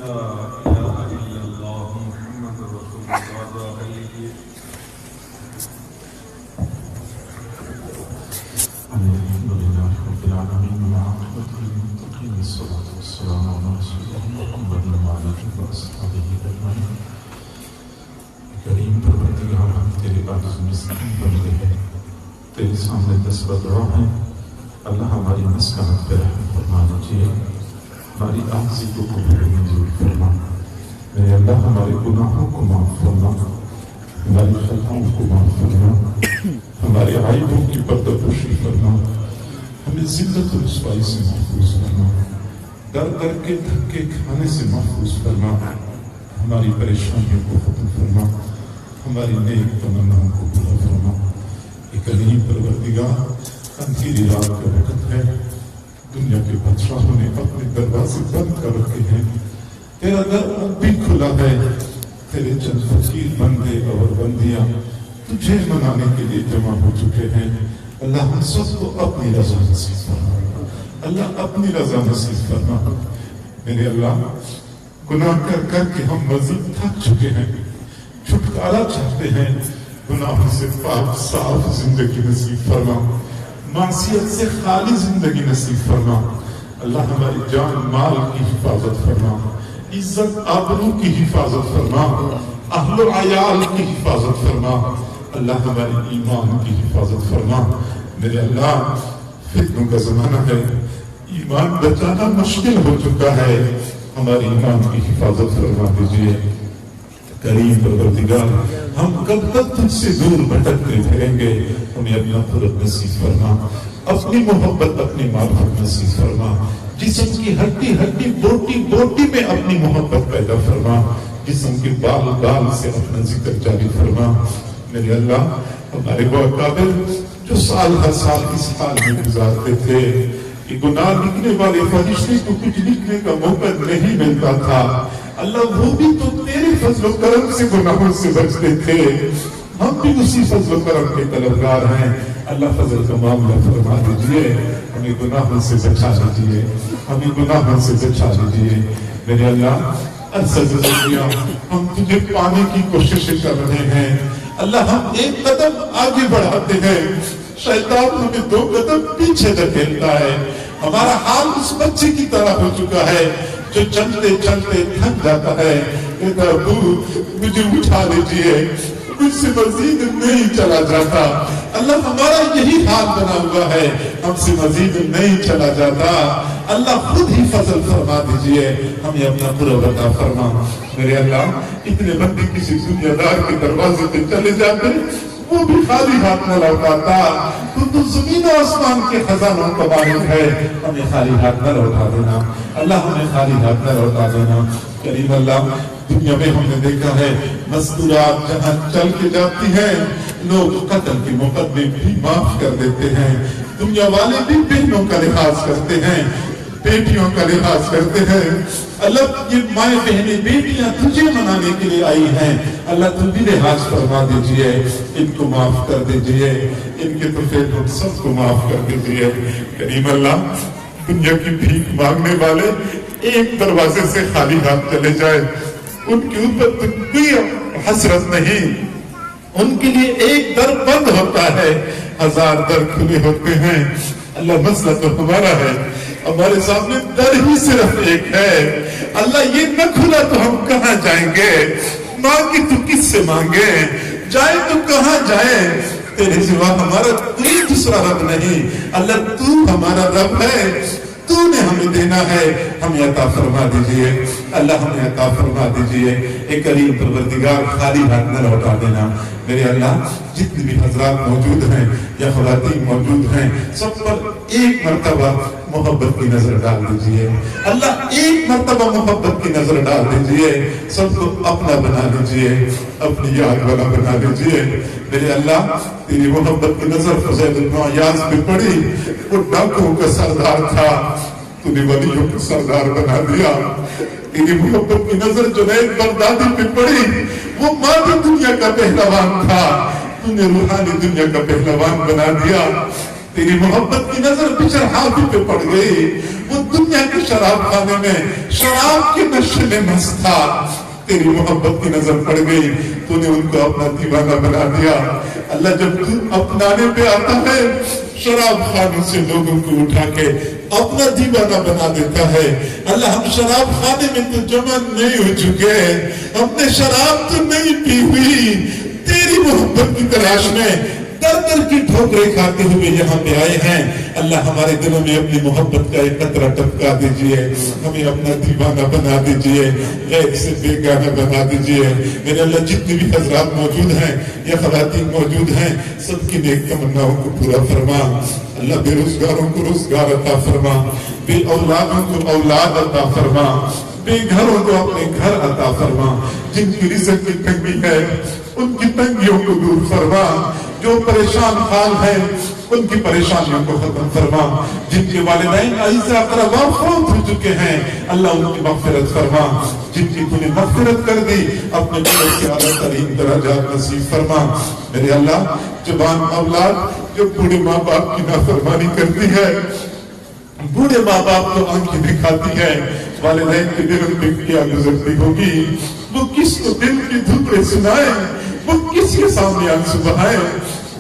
لا إله إلا الله محمد رسول الله عليه الحمد لله رب العالمين والعاقبة للمتقين والصلاة والسلام على رسول الله محمد وعلى آله وأصحابه أجمعين. کریم پروردگار ہم تیرے عاجز مسکین بندے ہیں، تیرے سامنے دستبردار ہیں. اللہ ہماری مسکنت پہ رحم فرما دیجیے، ہماری عاجزی کو قبول منظور فرما. میرے اللہ ہمارے گناہوں کو معاف فرما، ہماری خطاؤں کو معاف فرما، ہمارے عیبوں کی پردہ پوشی فرما، ہمیں ذلت و رسوائی سے محفوظ فرما، در در کے دھکے کھانے سے محفوظ فرما، ہماری پریشانیوں کو ختم فرما، ہماری نیک تمناؤں کو پورا فرما. ایک عظیم پروردگار، اندھیری رات کا وقت ہے، دنیا کے بادشاہوں نے اپنے دروازے بند کر رکھے ہیں، تیرا در اب بھی کھلا ہے. تیرے چند فقیر بندے اور بندیاں تجھے منانے کے لیے جمع ہو چکے ہیں. اللہ ہم سب کو اپنی رضا نصیب فرما، اللہ اپنی رضا نصیب فرما. میرے اللہ، گناہ کر کر کے ہم مزید تھک چکے ہیں، چھٹکارا چاہتے ہیں. گناہوں سے پاک صاف زندگی نصیب فرما، معصیت سے خالی زندگی نصیب فرما. اللہ ہماری جان مال کی حفاظت فرما، عزت آبرو کی حفاظت فرما، اہل و عیال کی حفاظت فرما. اللہ ہمارے ایمان کی حفاظت فرما. میرے اللہ، فتنوں کا زمانہ ہے، ایمان بچانا مشکل ہو چکا ہے، ہماری ایمان کی حفاظت فرما دیجیے. کریم پروردگار، ہم کب تک تجھ سے دور بھٹکتے پھریں گے؟ ہمیں اپنا فرق نصیب فرما، اپنی محبت اپنی معرفت نصیب فرما. جسم کی ہڈی ہڈی بوٹی بوٹی میں اپنی محبت پیدا فرما، جسم کے بال بال سے اپنا ذکر جاری فرما. میرے اللہ، ہمارے وہ اکابر جو سال ہر سال اس حال میں گزارتے تھے کہ گناہ لکھنے والے فرشتے کو کچھ لکھنے کا موقع نہیں ملتا تھا، اللہ وہ بھی تو تیرے فضل و کرم سے گناہوں سے بچتے تھے، ہم بھی اسی فضل و کرم کے طلبگار ہیں. اللہ فضل کا معاملہ فرما دیجئے، ہمیں گناہوں سے بچا دیجئے، ہمیں گناہوں سے بچا دیجئے. میرے اللہ، ہم تجھے پانے کی کوششیں کر رہے ہیں. اللہ، ہم ایک قدم آگے بڑھاتے ہیں، شیطان ہمیں 2 قدم پیچھے دھکیلتا ہے. ہمارا حال اس بچے کی طرح ہو چکا ہے جو چلتے چلتے تھک جاتا ہے، کہتا ابو مجھے اٹھا لیجیے، مجھ سے مزید نہیں چلا جاتا. اللہ، ہمارا یہی حال بنا ہوا ہے، ہم سے مزید نہیں چلا جاتا. اللہ خود ہی فضل فرما دیجئے، ہمیں اپنا پورا عطا فرما. میرے اللہ، اتنے بندے کسی دنیا دار کے دروازے پہ چلے جاتے، وہ بھی خالی ہاتھ نہ لوٹاتا. تو زمین و آسمان کے خزانوں کا مالک ہے، ہمیں خالی ہاتھ نہ لوٹا دینا. اللہ، ہمیں خالی ہاتھ نہ لوٹا دینا. کریم اللہ، دنیا میں ہم نے دیکھا ہے مستورات جہاں چل کے جاتی ہیں، لوگ قتل کے مقدمے بھی معاف کر دیتے ہیں، دنیا والے بھی بہنوں کا لحاظ کرتے ہیں. بیٹیوں کا لحاظ کرتے ہیں۔ اللہ یہ مائیں بہنیں بیٹیاں تجھے منانے کے لیے آئی ہیں، اللہ تم بھی لحاظ فرما دیجئے، ان کو معاف کر دیجئے، ان کے طفیل ہم سب کو معاف کر دیجئے۔ کریم اللہ، دنیا کی بھیک مانگنے والے ایک دروازے سے خالی ہاتھ چلے جائے، ان کے اوپر تو کوئی حسرت نہیں، ان کے لیے ایک در بند ہوتا ہے، 1000 در کھلے ہوتے ہیں۔ اللہ مسئلہ تو ہمارا ہے، ہمارے سامنے در ہی صرف ایک ہے۔ اللہ یہ نہ کھلا تو ہم کہاں جائیں گے؟ مانگے تو کس سے مانگے؟ جائے تو کہاں جائیں؟ تیرے سوا ہمارا کوئی دوسرا رب نہیں۔ اللہ تو ہمارا رب ہے، تو نے ہمیں دینا ہے، ہمیں عطا فرما دیجئے، اللہ ہمیں عطا فرما دیجئے۔ اے کریم پروردگار، خالی ہاتھ نہ لوٹا دینا میرے اللہ۔ جتنے بھی حضرات موجود ہیں یا خواتین موجود ہیں، سب پر ایک مرتبہ محبت کی نظر ڈال دیجئے، اللہ ایک مرتبہ محبت کی نظر ڈال دیجئے، سب کو اپنا بنا دیجئے، اپنی یاد والا بنا دیجئے میرے اللہ۔ تیری محبت کی نظر فضیل بن عیاض پہ پڑی، وہ ڈاکوؤں کا سردار تھا، تو نے ولیوں کا سردار بنا دیا۔ تیری محبت کی نظر جنید بغدادی پہ پڑی، وہ مادی دنیا کا پہلوان تھا، تو نے روحانی دنیا کا پہلوان بنا دیا۔ تیری محبت کی نظر بشر حافظ پہ پڑ گئی، وہ دنیا کے شراب خانے میں شراب کے نشے میں مست تھا، تیری محبت کی نظر پڑ گئی، تو نے ان کو اپنا دیوانہ بنا دیا۔ اللہ جب تو اپنانے پہ آتا ہے، شراب خانے سے لوگوں کو اٹھا کے اپنا دیوانہ بنا دیتا ہے۔ اللہ ہم شراب خانے میں تو جمع نہیں ہو چکے، ہم نے شراب تو نہیں پی ہوئی، تیری محبت کی تلاش میں در در کی ٹھوکریں کھاتے ہوئے یہاں پہ آئے ہیں۔ اللہ ہمارے دلوں میں اپنی محبت کا ایک قطرہ ٹپکا دیجئے، ہمیں اپنا دیوانہ بنا دیجئے، غیر سے بیگانہ بنا دیجئے میرے اللہ۔ جتنے بھی حضرات موجود ہیں یا خواتین موجود ہیں، سب کی نیک تمناؤں کو پورا فرما اللہ۔ بے روزگاروں کو روزگار عطا فرما، بے اولادوں کو اولاد عطا فرما، بے گھروں کو اپنے گھر عطا فرما، جن کی رزق کی تنگی ہے ان کی تنگیوں کو دور فرما، جو پریشان حال ہیں ان کی پریشانیوں کو ختم فرما، جن کے والدین اعزاء اقرباء فوت ہو چکے ہیں اللہ ان کی مغفرت فرما، جن کی تو نے مغفرت کر دی اپنے بڑے سے اعلیٰ ترین درجات نصیب فرما میرے اللہ۔ جوان اولاد جو بوڑھے ماں باپ کی نافرمانی کرتی ہے، بوڑھے ماں باپ کو آنکھیں دکھاتی ہے، والدین کے دلوں پہ کیا گزرتی ہوگی، وہ کس کو دل کی دھوکے سنائے، وہ کس کے سامنے آنسو بہائے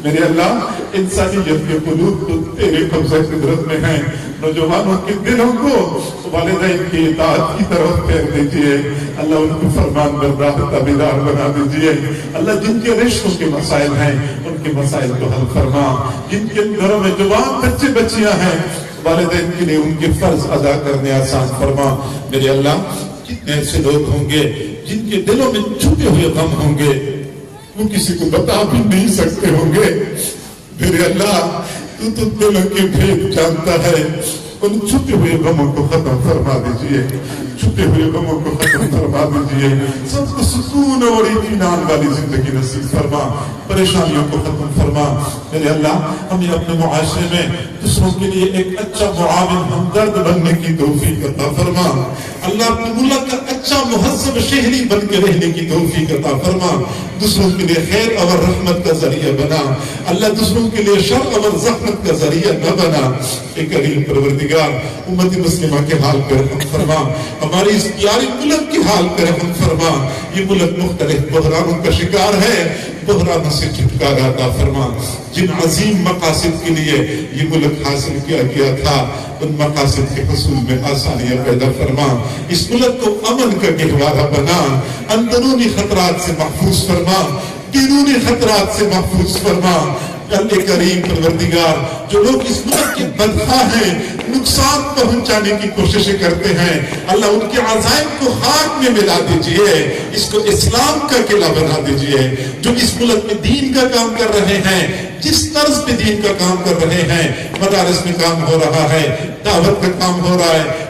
میرے اللہ۔ انسانیت کے قلوب تو تیرے قبضہ قدرت میں ہیں، نوجوانوں کے دلوں کو والدین کی اطاعت کی طرف پھیر دیجئے اللہ، ان کو فرمان بردار تابعدار بنا دیجئے اللہ۔ جن کے رشتوں کے مسائل ہیں ان کے مسائل کو حل فرما، جن کے گھروں میں جوان بچے بچیاں ہیں والدین کے لیے ان کے فرض ادا کرنے آسان فرما میرے اللہ۔ کتنے ایسے لوگ ہوں گے جن کے دلوں میں چھپے ہوئے غم ہوں گے، وہ کسی کو بتا بھی نہیں سکتے ہوں گے میرے اللہ۔ تو دلوں کے بھید جانتا ہے، ان چھپے ہوئے غموں کو ختم فرما دیجئے، چھپے ہوئے غموں کو ختم فرما دیجئے، سب کو سکون اور اطمینان والی زندگی نصیب فرما، پریشانیوں کو ختم فرما میرے اللہ۔ ہمیں اپنے معاشرے میں دوسروں کے لیے ایک اچھا معاون ہمدرد بننے کی توفیق عطا فرما اللہ۔ اپنے ملک کا اچھا مہذب شہری بن کے رہنے کی توفیق عطا فرما، دوسروں کے لیے خیر اور رحمت کا ذریعہ بنا اللہ، دوسروں کے لیے شر اور زحمت کا ذریعہ نہ بنا۔ اے کریم پروردگار، امت مسلمہ کے حال پر رحم فرما، ہماری اس پیاری ملک کے حال پر رحم فرما۔ یہ ملک مختلف بحرانوں کا شکار ہے، بحرانوں سے چھٹکارا عطا فرما۔ جن عظیم مقاصد کے لیے یہ ملک حاصل کیا گیا تھا، ان مقاصد کے حصول میں آسانیاں پیدا فرما۔ اس ملک کو امن کا گہوارہ بنا، اندرونی خطرات سے محفوظ فرما، بیرونی خطرات سے محفوظ فرما۔ اللہ کریم پروردگار، جو لوگ اس ملک کے بدخواہ ہیں، نقصان پہنچانے کی کوششیں کرتے ہیں اللہ، ان کے عزائم کو خاک میں ملا دیجئے، اس کو اسلام کا قلعہ بنا دیجئے۔ جو اس ملک میں دین کا کام کر رہے ہیں، جس طرز پہ دین کا کام کر رہے ہیں، مدارس میں کام ہو رہا ہے، دعوت کا کام ہو رہا ہے،